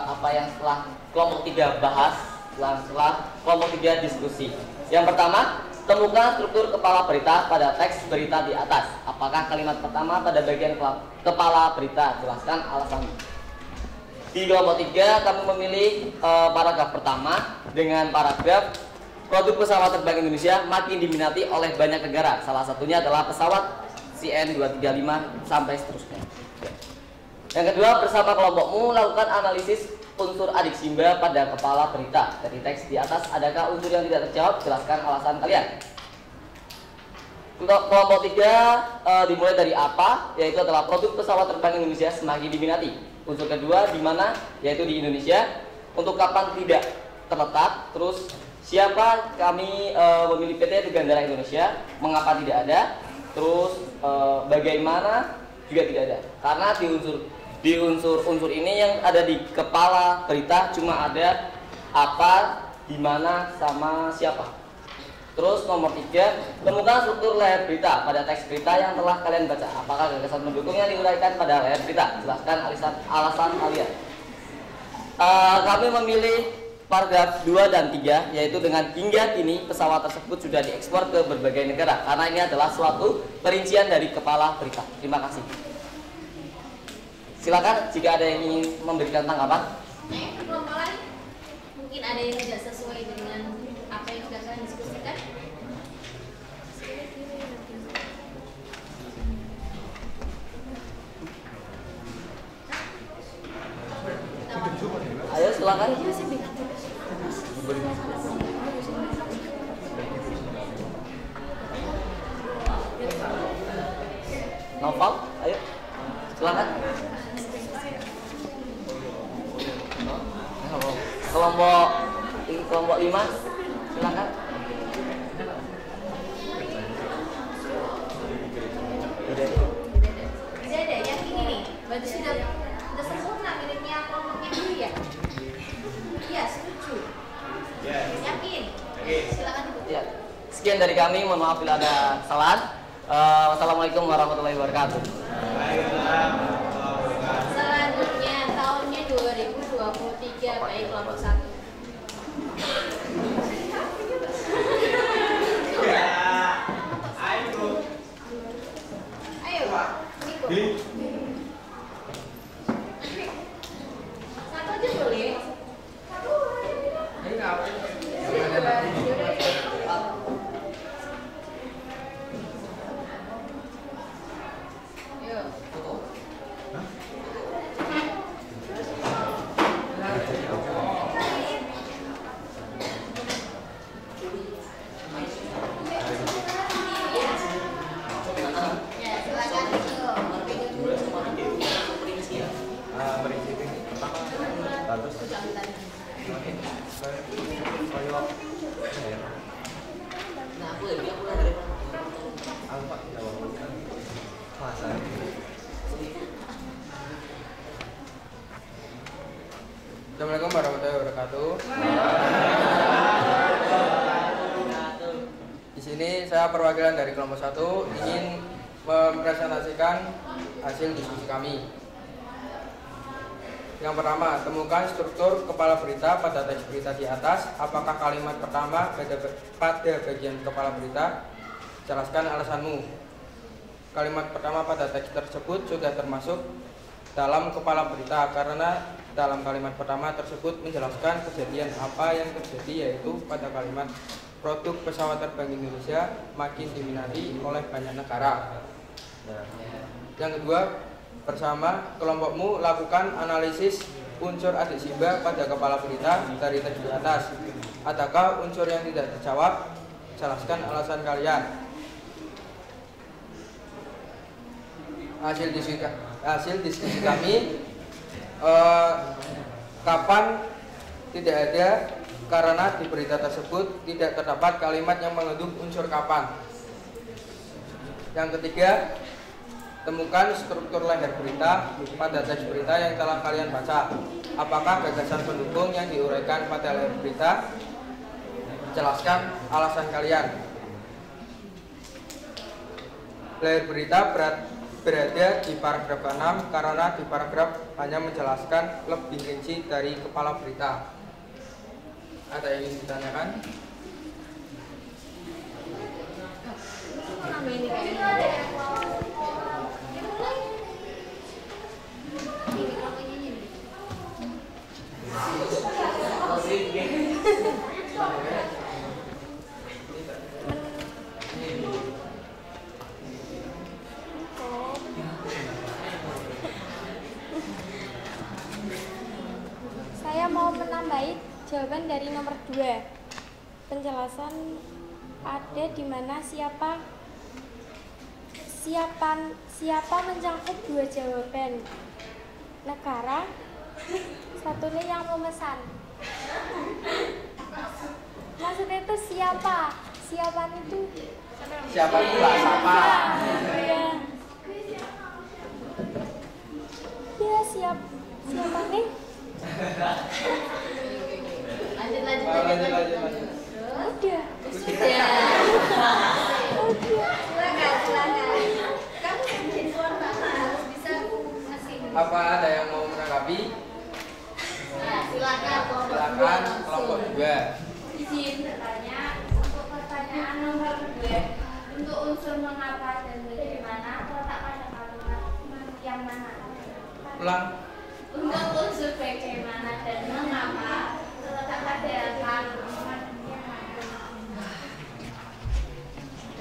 apa yang setelah kelompok 3 bahas, setelah kelompok 3 diskusi. Yang pertama, temukan struktur kepala berita pada teks berita di atas. Apakah kalimat pertama pada bagian kepala berita? Jelaskan alasan. Di kelompok 3 kamu memilih paragraf pertama dengan paragraf produk pesawat terbang Indonesia makin diminati oleh banyak negara. Salah satunya adalah pesawat CN 235 sampai seterusnya. Yang kedua, bersama kelompokmu lakukan analisis unsur adik Simba pada kepala berita. Dari teks di atas, adakah unsur yang tidak terjawab? Jelaskan alasan kalian. Kelompok 3 dimulai dari apa, yaitu adalah produk pesawat terbang Indonesia semakin diminati. Unsur kedua di mana, yaitu di Indonesia. Untuk kapan tidak terletak. Terus siapa kami memilih PT Dirgantara Indonesia, mengapa tidak ada. Terus bagaimana juga tidak ada. Karena di unsur ini yang ada di kepala berita cuma ada apa, di mana, sama siapa. Terus nomor 3, temukan struktur layar berita pada teks berita yang telah kalian baca. Apakah gagasan pendukungnya diuraikan pada layar berita? Jelaskan alasan kalian. Kami memilih paragraf 2 dan 3, yaitu dengan hingga kini pesawat tersebut sudah diekspor ke berbagai negara, karena ini adalah suatu perincian dari kepala berita. Terima kasih. Silakan jika ada yang ingin memberikan tanggapan. Kelompok lain mungkin ada yang tidak sesuai dengan apa yang sudah kalian diskusikan. Ayo silakan. Novel, ayo silakan. Kelompok 5, silakan. Tidak ada yang ini nih. Berarti sudah sempurna miripnya kelompoknya ini ya. Iya, setuju. Yakin? Silakan ibu. Ya. Sekian dari kami, mohon maaf bila ada kesalahan. Wassalamualaikum warahmatullahi wabarakatuh. Selanjutnya tahunnya 2023, baik kelompok 1. Ayo, ikut. Satu aja boleh. Satu. Assalamualaikum warahmatullahi wabarakatuh. Di sini saya perwakilan dari kelompok 1 ingin mempresentasikan hasil diskusi kami. Yang pertama, temukan struktur kepala berita pada teks berita di atas. Apakah kalimat pertama pada bagian kepala berita? Jelaskan alasanmu. Kalimat pertama pada teks tersebut sudah termasuk dalam kepala berita karena dalam kalimat pertama tersebut menjelaskan kejadian apa yang terjadi, yaitu pada kalimat produk pesawat terbang Indonesia makin diminati oleh banyak negara. Yang kedua, bersama kelompokmu lakukan analisis unsur adik Simba pada kepala berita dari teks di atas. Adakah unsur yang tidak terjawab? Jelaskan alasan kalian. Hasil diskusi kami, kapan tidak ada karena di berita tersebut tidak terdapat kalimat yang mengandung unsur kapan. Yang ketiga, temukan struktur layar berita pada teks berita yang telah kalian baca. Apakah gagasan pendukung yang diuraikan pada layar berita? Jelaskan alasan kalian. Layar berita berada di paragraf 6 karena di paragraf hanya menjelaskan lebih rinci dari kepala berita. Ada yang ingin ditanyakan? Saya mau menambahi jawaban dari nomor 2. Penjelasan ada di mana siapa Siapa mencangkup dua jawaban? Negara, satunya yang memesan. Maksudnya itu siapa? Siapa itu? Siapa pula? Siapa? Ya. Ya, siapa nih? Lanjut. Udah. Silakan. Kamu handphone Bapak harus bisa ngasih. Apa ada yang mau menanggapi? Silakan Kelompok 2. Izin bertanya untuk pertanyaan nomor 2. Untuk unsur mengapa dan bagaimana terletak pada kalimat yang mana? Ulang. Untuk unsur bagaimana dan mengapa terletak pada kalimat yang mana?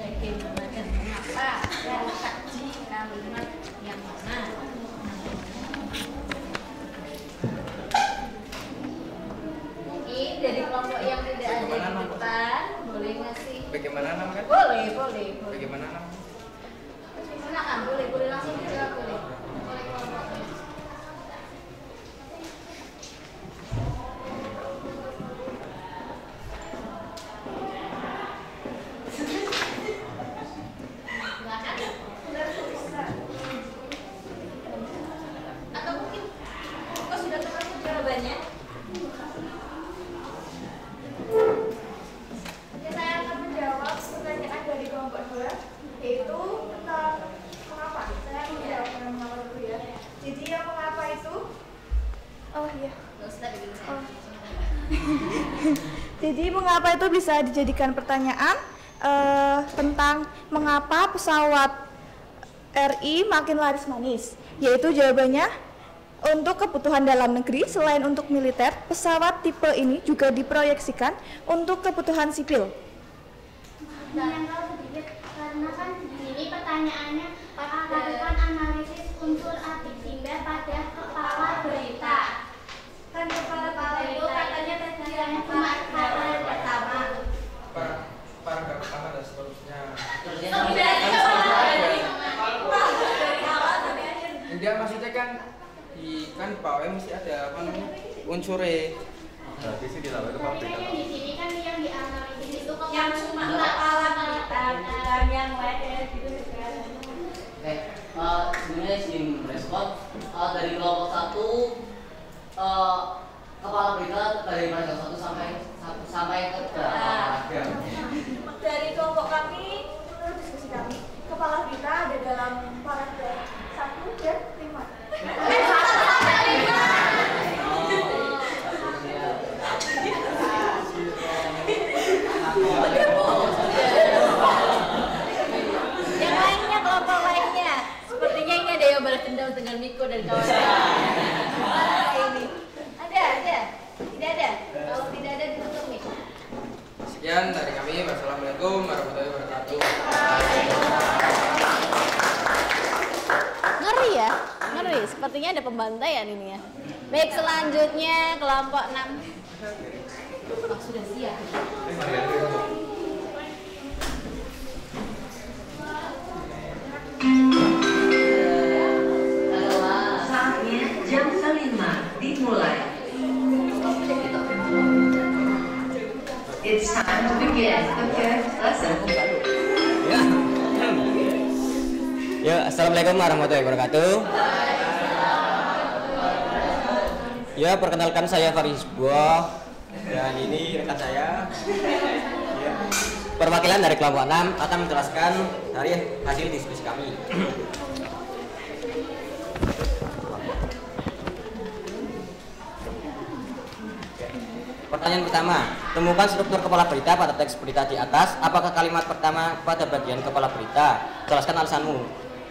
Bagaimana dan mengapa terletak di kalimat yang mana? Mungkin dari kelompok yang tidak ada di depan boleh ngasih. Bagaimana namanya? Boleh. Bagaimana namanya? Silakan, boleh langsung dijawab boleh. Boleh kelompoknya. Atau mungkin kok sudah termasuk jawabannya? Ya, saya akan menjawab pertanyaan dari kelompok 2, yaitu tentang mengapa. Saya menjawab dengan mengapa dulu ya. Jadi yang mengapa itu? Oh iya. Jadi mengapa itu bisa dijadikan pertanyaan tentang mengapa pesawat RI makin laris manis. Yaitu jawabannya untuk kebutuhan dalam negeri selain untuk militer, pesawat tipe ini juga diproyeksikan untuk kebutuhan sipil. Menyangkal sedikit karena kan di sini pertanyaannya lakukan analisis unsur arti simbol pada kepala berita. Kan kepala itu katanya tadi yang paragraf pertama. Paragraf pertama dan seterusnya. Enggak, maksudnya kan di bawah mesti ada apa namanya unsurnya. Berarti sih dilawai kepala berita. Di sini kan yang dianalisis itu yang cuma kepala berita, bukan yang lain gitu sekarang. Sebenarnya izin respon dari kelompok 1 kepala berita dari paragraf 1 sampai ke paragraf. Dari kelompok kami, menurut diskusi kami, kepala berita ada dalam paragraf 1 dan 5. Yang lainnya, kelompok lainnya, sepertinya ini ada yang balas dendam dengan Miko dan kawan-kawan. Ini ada? Tidak ada? Kalau tidak ada ditutup nih. Sekian dari kami. Wassalamualaikum warahmatullahi wabarakatuh. Ngeri, sepertinya ada pembantaian ini ya. Baik, selanjutnya kelompok 6. Sudah siap. Saatnya jam 5 dimulai. It's time to begin the first lesson. Ya, assalamualaikum warahmatullahi wabarakatuh. Ya, perkenalkan saya Faris Buah dan ini rekan saya. Ya. Perwakilan dari kelompok 6 akan menjelaskan dari hasil diskusi kami. Pertanyaan pertama, temukan struktur kepala berita pada teks berita di atas. Apakah kalimat pertama pada bagian kepala berita? Jelaskan alasanmu.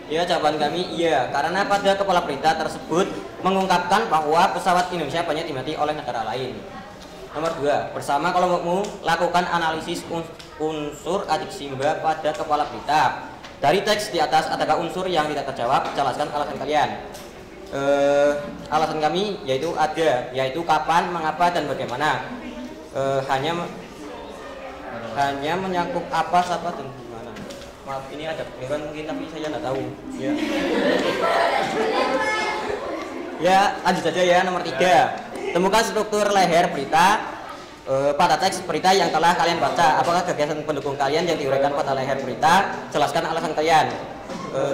Ya, jawaban kami iya, karena pada kepala berita tersebut mengungkapkan bahwa pesawat Indonesia banyak dimiliki oleh negara lain. Nomor 2, bersama kelompokmu lakukan analisis unsur adik simba pada kepala berita. Dari teks di atas adakah unsur yang tidak terjawab? Jelaskan alasan kalian. Alasan kami yaitu ada, yaitu kapan, mengapa, dan bagaimana. Hanya menyangkut apa, siapa, dan gimana. maaf ini ada keliruan mungkin tapi saya nggak tahu ya. Ya lanjut saja ya, nomor 3. Temukan struktur leher berita pada teks berita yang telah kalian baca. Apakah gagasan pendukung kalian yang diuraikan pada leher berita? Jelaskan alasan kalian.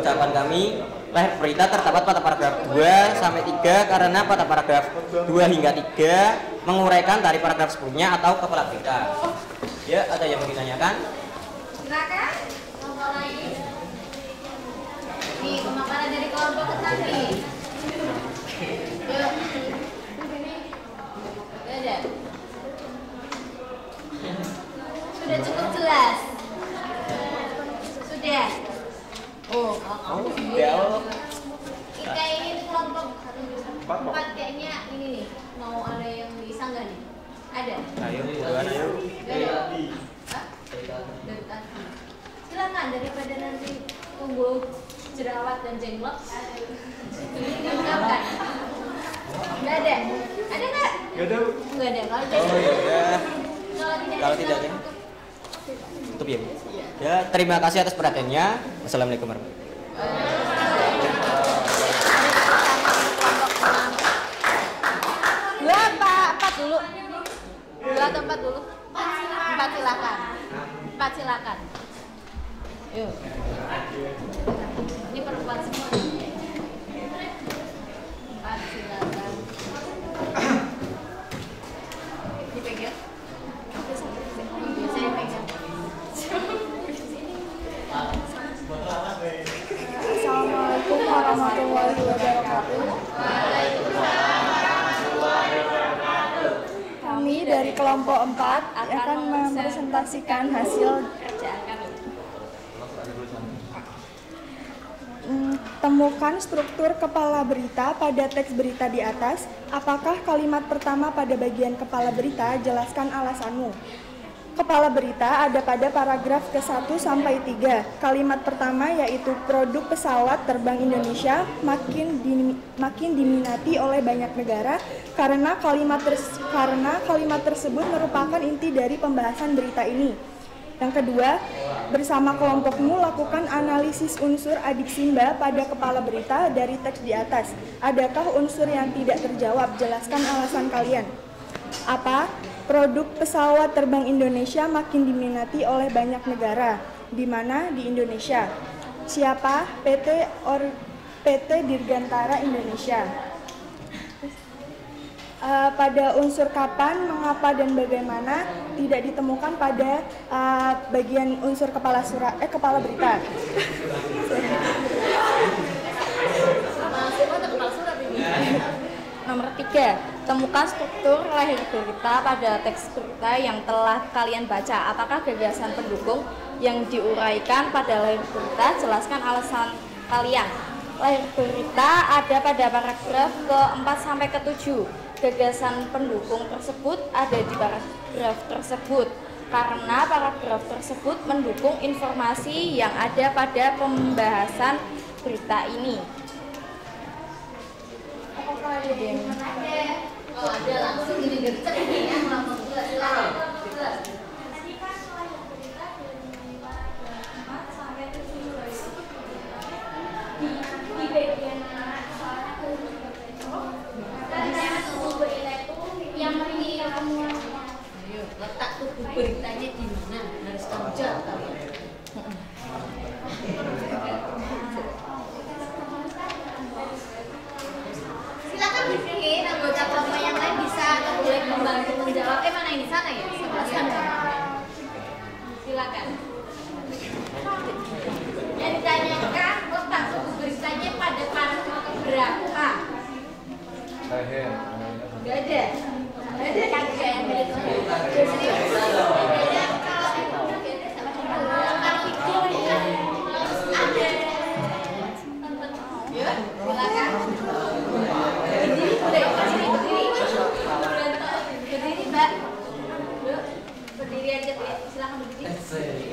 Jawaban kami, leher berita terdapat pada paragraf 2 sampai 3 karena pada paragraf 2 hingga 3 menguraikan dari paragraf sebelumnya atau kepala berita. Ya, ada yang mau ditanyakan? Silakan. Kelompok lain. Nih, pemaparan dari kelompok tadi. Yuk. Ada. Sudah cukup jelas. Sudah. Oh, kamu kita ini kelompok 4 kayaknya ini nih. Mau ada yang disanggah nih? Ada? Ayo, buruan ayo. Dari tadi. Silakan daripada nanti tunggu jerawat dan jenglot. Diungkapkan. Nggak ada? Ada nggak? Nggak ada. Nggak ada. Kalau tidak ada. Tutup ya Bu. Ya, terima kasih atas perhatiannya. Wassalamualaikum warahmatullahi wabarakatuh. 4 dulu. 2 atau 4 dulu? 4 silakan. 4 silakan. Yuk. Ini perempuan semua. 4 silakan. Dipegang. Saya pegang. Assalamualaikum warahmatullahi wabarakatuh. Kami dari kelompok 4 akan mempresentasikan hasil kerjaan kami. Temukan struktur kepala berita pada teks berita di atas. Apakah kalimat pertama pada bagian kepala berita? Jelaskan alasanmu. Kepala berita ada pada paragraf ke-1 sampai 3. Kalimat pertama yaitu produk pesawat terbang Indonesia makin diminati oleh banyak negara karena kalimat tersebut merupakan inti dari pembahasan berita ini. Yang kedua, bersama kelompokmu lakukan analisis unsur adik Simba pada kepala berita dari teks di atas. Adakah unsur yang tidak terjawab? Jelaskan alasan kalian. Apa? Produk pesawat terbang Indonesia makin diminati oleh banyak negara. Di mana? Di Indonesia. Siapa? PT Dirgantara Indonesia. Pada unsur kapan, mengapa, dan bagaimana tidak ditemukan pada bagian unsur kepala berita. Nomor 3, temukan struktur leher berita pada teks berita yang telah kalian baca. Apakah gagasan pendukung yang diuraikan pada leher berita? Jelaskan alasan kalian. Leher berita ada pada paragraf ke-4 sampai ke-7. Gagasan pendukung tersebut ada di paragraf tersebut karena paragraf tersebut mendukung informasi yang ada pada pembahasan berita ini. Oh, ada langsung ini gercep ini ya, langsung silakan. Di bagian mana yang meninggal semua. Ayo, letak tubuh beritanya di mana? Harus tahu jawab kalian. Silakan briefingin anggota kelompok yang lain bisa boleh membantu menjawab. Mana ini sana ya? Sebelah sana. Silakan. Yang ditanyakan letak tubuh beritanya pada paragraf berapa? Leher. Gak ada. Ada kagak yang beda.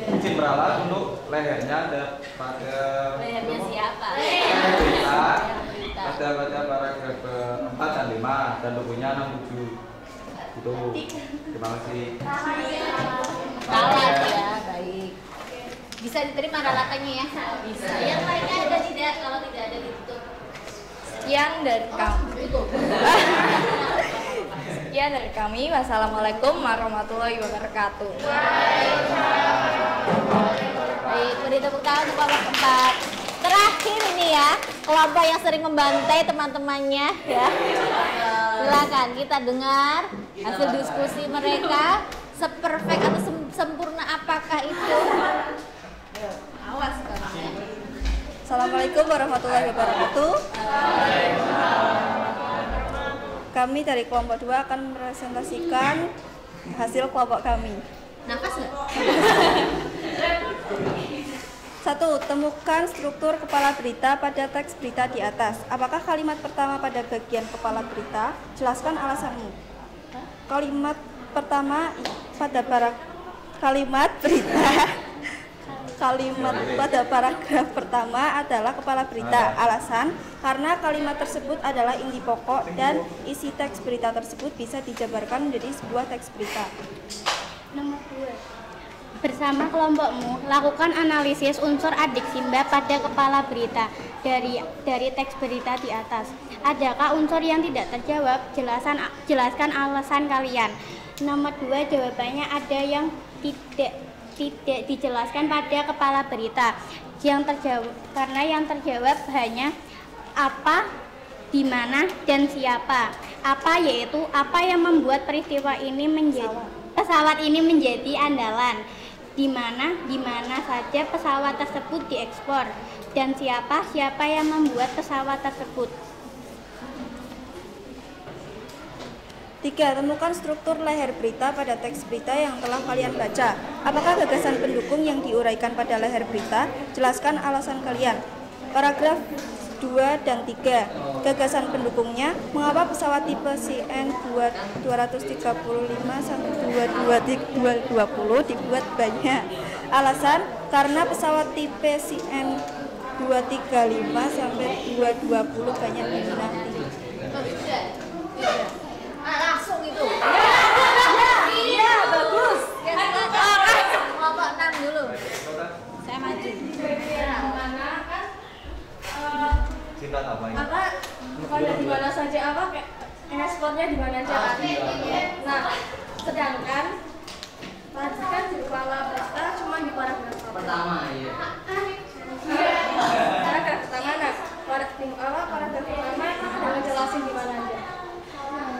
Izin beralat untuk lehernya ada pada lehernya siapa? Ada pada paragraf 4 dan 5 dan bukunya 67. Itu. Terima kasih. Kalah ya, baik. Bisa diterima ralatannya ya? Bisa. Yang lainnya ada tidak? Kalau tidak ada ditutup. Sekian dari kami. Sekian dari kami. Wassalamualaikum warahmatullahi wabarakatuh. Baik, beri tepuk tangan untuk kelompok keempat. Terakhir ini ya, kelompok yang sering membantai teman-temannya ya. Silakan kita dengar hasil diskusi mereka. Seperfect atau sempurna apakah itu? Awas sekarang ya. Assalamualaikum warahmatullahi wabarakatuh. Kami dari kelompok 2 akan merepresentasikan hasil kelompok kami. Nafas nggak? 1. Temukan struktur kepala berita pada teks berita di atas. Apakah kalimat pertama pada bagian kepala berita? Jelaskan alasanmu. Kalimat pertama pada kalimat berita. Kalimat pada paragraf pertama adalah kepala berita. Alasan, karena kalimat tersebut adalah inti pokok dan isi teks berita tersebut bisa dijabarkan menjadi sebuah teks berita. Nomor 2. Bersama kelompokmu, lakukan analisis unsur adik Simba pada kepala berita dari teks berita di atas. Adakah unsur yang tidak terjawab? Jelaskan alasan kalian. Nomor 2, jawabannya ada yang tidak dijelaskan pada kepala berita. Karena yang terjawab hanya apa, di mana, dan siapa. Apa yaitu apa yang membuat peristiwa ini pesawat ini menjadi andalan. Di mana saja pesawat tersebut diekspor, dan siapa yang membuat pesawat tersebut. 3. Temukan struktur leher berita pada teks berita yang telah kalian baca. Apakah gagasan pendukung yang diuraikan pada leher berita? Jelaskan alasan kalian. Paragraf 2 dan 3. Gagasan pendukungnya, mengapa pesawat tipe CN-235 sampai 2220 dibuat banyak? Alasan, karena pesawat tipe CN-235 sampai 220 banyak diminati. Langsung itu. Iya, bagus. Kelompok 6 dulu. Saya maju. Cinta apa ini? Apa bukannya di mana saja, apa kayak ekspornya di mana aja kan? Nah, sedangkan tadi kan di kepala berita cuma di paragraf Pertama, iya. Paragraf pertama, nah paragraf pertama udah ngejelasin di mana aja.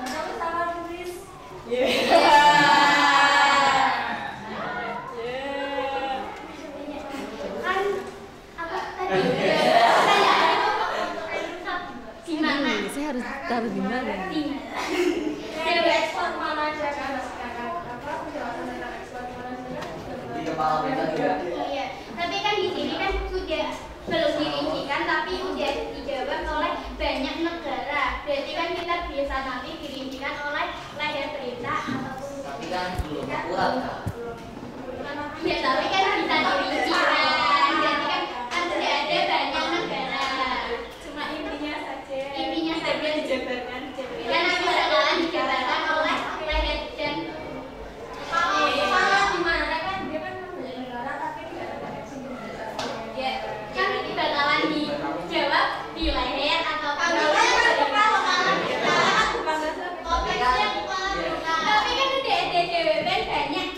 Kan apa tadi? Di mana? Saya harus taruh di mana? Ekspor mana aja kan? Apa penjelasan tentang ekspor mana aja? Di kepala berita juga. Iya, tapi kan di sini kan sudah belum dirincikan, tapi sudah dijawab oleh banyak negara. Berarti kan kita bisa nanti dirincikan oleh leher berita ataupun. Tapi kan belum akurat kan? Ya, tapi kan bisa dirincikan. Berarti kan sudah ada banyak negara. Cuma intinya saja. Intinya saja dijabarkan. Kan nanti bakalan dijabarkan oleh leher dan. Kalau di mana kan dia kan banyak negara tapi tidak ada koneksi. Ya, kan nanti bakalan dijawab di leher atau kompleksnya kepala berita. Tapi kan udah ada jawaban banyak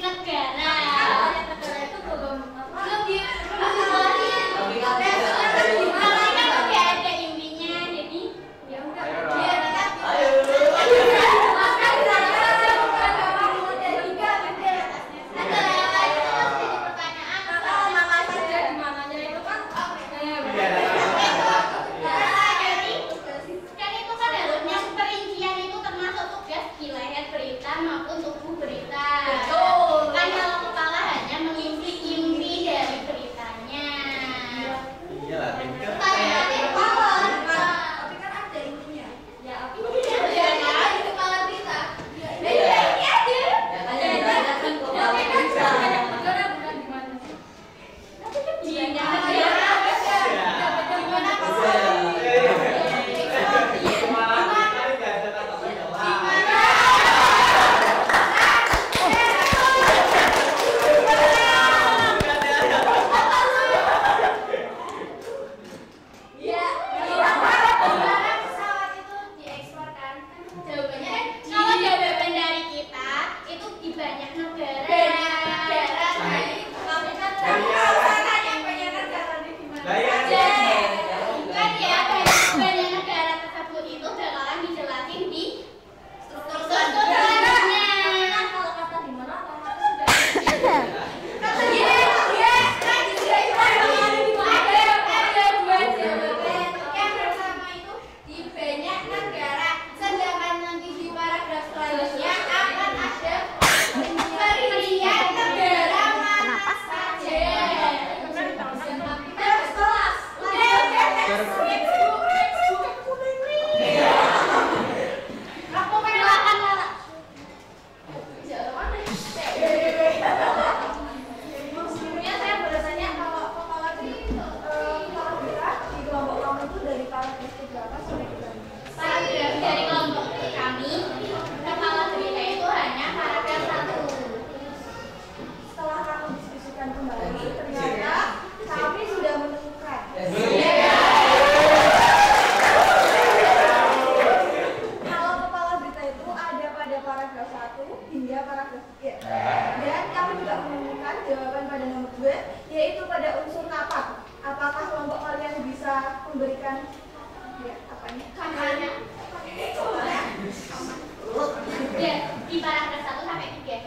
Ya, di paragraf 1 sampai 3.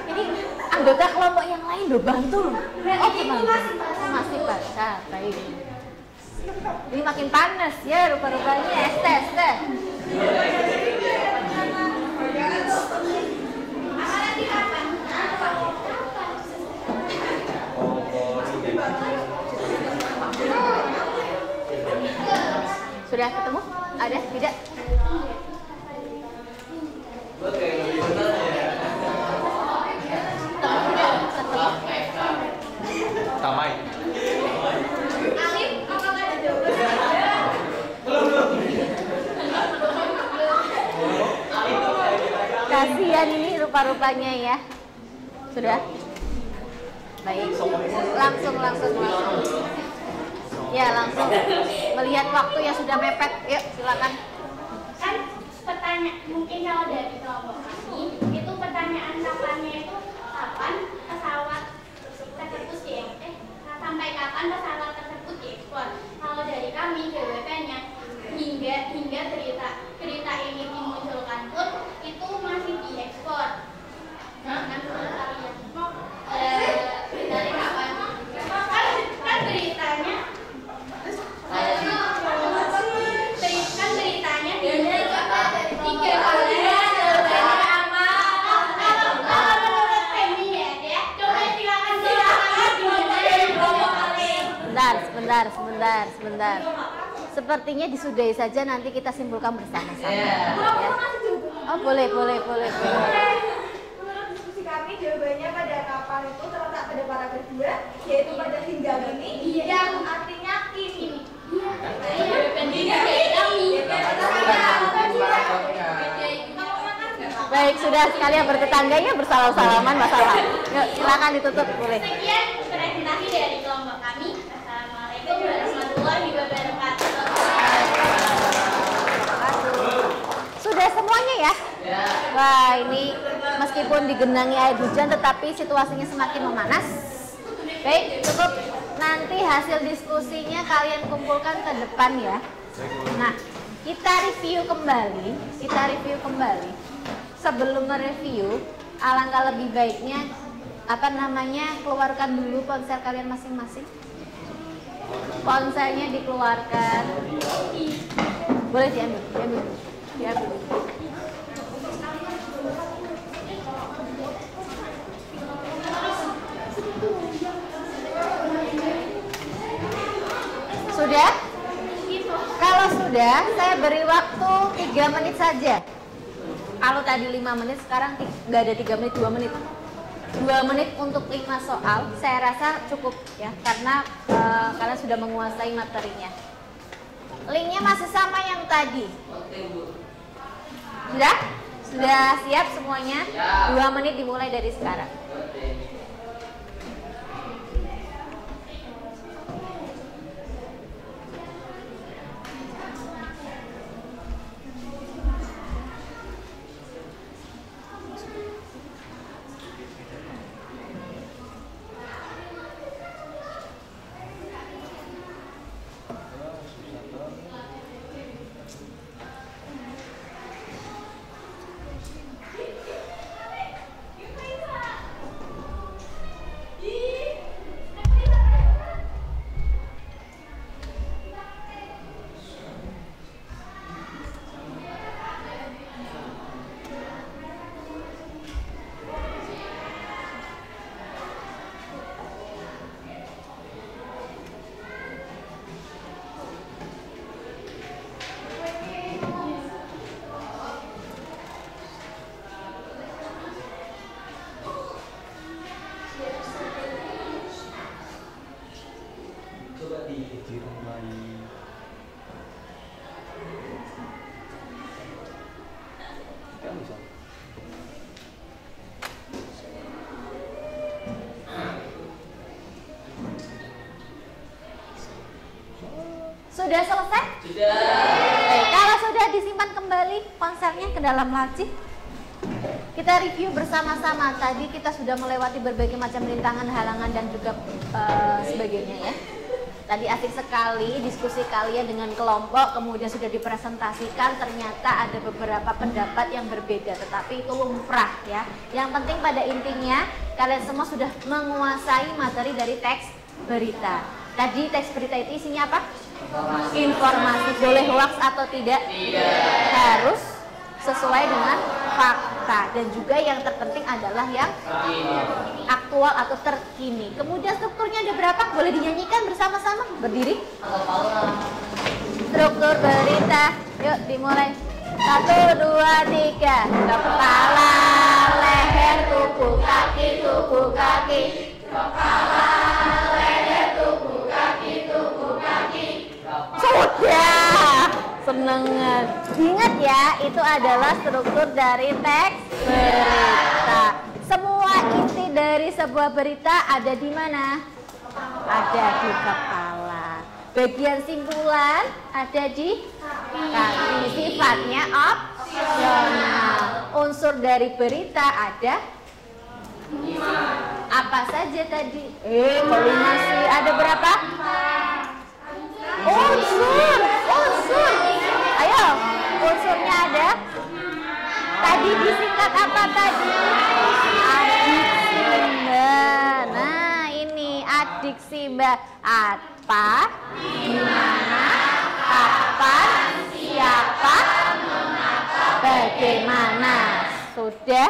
Ini anggota kelompok yang lain loh, bantu. Oh, masih baca. Baik. Ini makin panas ya rupa-rupanya. Teh. Sudah ketemu? Ada? Tidak? Tamai. Alif, apakah ada jawaban? Kasihan ini rupa-rupanya ya. Sudah? Baik. Langsung. Ya, langsung. Melihat waktu yang sudah mepet. Yuk, silakan. Kan pertanyaan mungkin kalau dari kelompok kami itu pertanyaan kapannya itu kapan pesawat tersebut sampai kapan pesawat tersebut diekspor. Kalau dari kami jawabannya hingga berita ini dimunculkan pun itu masih diekspor. Dari kapan? Kan beritanya Sebentar. Sepertinya disudahi saja, nanti kita simpulkan bersama-sama. Ya. Oh, boleh. Menurut diskusi kami, jawabannya pada kapal itu terletak pada paragraf 2, yaitu pada hingga ini, yang artinya kini. Baik, sudah sekalian bertetangganya bersalam-salaman masalah. Yuk, silakan ditutup, boleh. Sekian presentasi dari kelompok kami. Assalamualaikum warahmatullahi wabarakatuh. Sudah semuanya ya? Wah, ini meskipun digenangi air hujan tetapi situasinya semakin memanas. Baik, cukup. Nanti hasil diskusinya kalian kumpulkan ke depan ya. Nah, kita review kembali. Sebelum mereview, alangkah lebih baiknya keluarkan dulu ponsel kalian masing-masing. Ponselnya dikeluarkan. Boleh diambil. Sudah? Kalau sudah, saya beri waktu 3 menit saja. Kalau tadi 5 menit, sekarang nggak ada 3 menit, 2 menit. 2 menit untuk 5 soal, saya rasa cukup ya, karena kalian sudah menguasai materinya. Linknya masih sama yang tadi. Sudah? Sudah siap semuanya? 2 menit dimulai dari sekarang. Sudah selesai? Sudah. Kalau sudah disimpan kembali ponselnya ke dalam laci. Kita review bersama-sama. Tadi kita sudah melewati berbagai macam rintangan, halangan dan juga sebagainya ya. Tadi asik sekali diskusi kalian dengan kelompok, kemudian sudah dipresentasikan, ternyata ada beberapa pendapat yang berbeda, tetapi itu lumrah ya. Yang penting pada intinya kalian semua sudah menguasai materi dari teks berita. Tadi teks berita itu isinya apa? Informasi. Boleh hoax atau tidak? Tidak. Harus sesuai dengan fakta, dan juga yang terpenting adalah yang aktual atau terkini. Kemudian strukturnya ada berapa? Boleh dinyanyikan bersama-sama? Berdiri. Struktur berita. Yuk dimulai. 1, 2, 3. Kepala, leher, tubuh, kaki, tubuh, kaki. Kepala, leher, tubuh, kaki, tubuh, kaki. Sudah. Seneng. Ingat ya, itu adalah struktur dari teks berita. Semua inti dari sebuah berita ada di mana? Ada di kepala. Bagian simpulan ada di kaki. Sifatnya opsional. Unsur dari berita ada apa saja tadi? Kalau masih ada berapa? Unsur. Ayo, unsurnya ada. Tadi disingkat apa tadi? Adiksimba. Nah ini adiksimba. Apa? Dimana? Kapan? Siapa? Bagaimana? Sudah?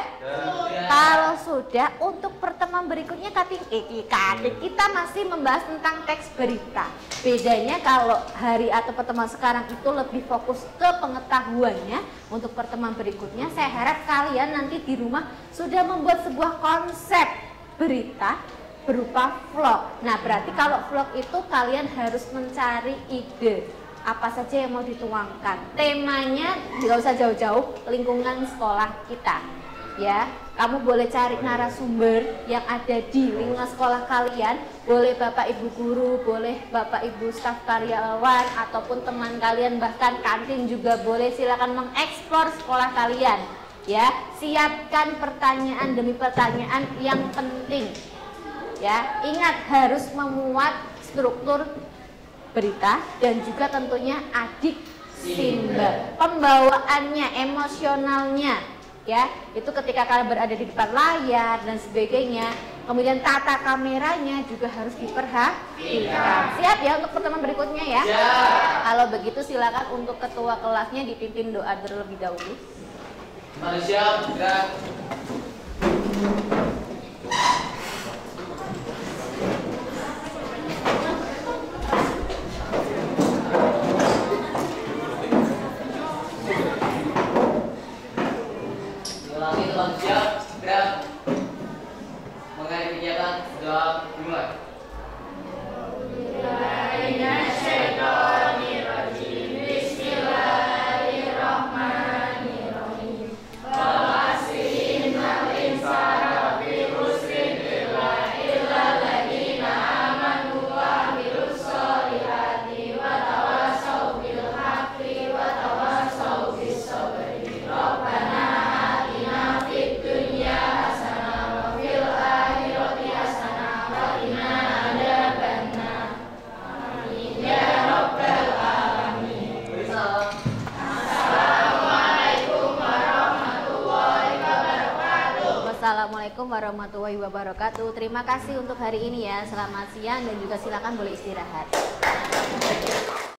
Kalau sudah, untuk pertemuan berikutnya kita masih membahas tentang teks berita. Bedanya kalau hari atau pertemuan sekarang itu lebih fokus ke pengetahuannya. Untuk pertemuan berikutnya saya harap kalian nanti di rumah sudah membuat sebuah konsep berita berupa vlog. Nah berarti kalau vlog itu kalian harus mencari ide apa saja yang mau dituangkan. Temanya nggak usah jauh-jauh, lingkungan sekolah kita ya. Kamu boleh cari narasumber yang ada di lingkungan sekolah kalian. Boleh bapak ibu guru, boleh bapak ibu staf karyawan, ataupun teman kalian, bahkan kantin juga boleh. Silakan mengeksplor sekolah kalian ya. Siapkan pertanyaan demi pertanyaan yang penting ya. Ingat harus memuat struktur berita dan juga tentunya adiksimba. Pembawaannya, emosionalnya ya, itu ketika kalian berada di depan layar dan sebagainya. Kemudian tata kameranya juga harus diperhatikan. Siap ya untuk pertemuan berikutnya ya? Kalau begitu silakan untuk ketua kelasnya dipimpin doa terlebih dahulu. Mari siap, gerak. Siap, gerak. Mengenai kegiatan sudah dimulai. Bismillahirrahmanirrahim. Assalamualaikum warahmatullahi wabarakatuh. Terima kasih untuk hari ini ya. Selamat siang dan juga silakan boleh istirahat.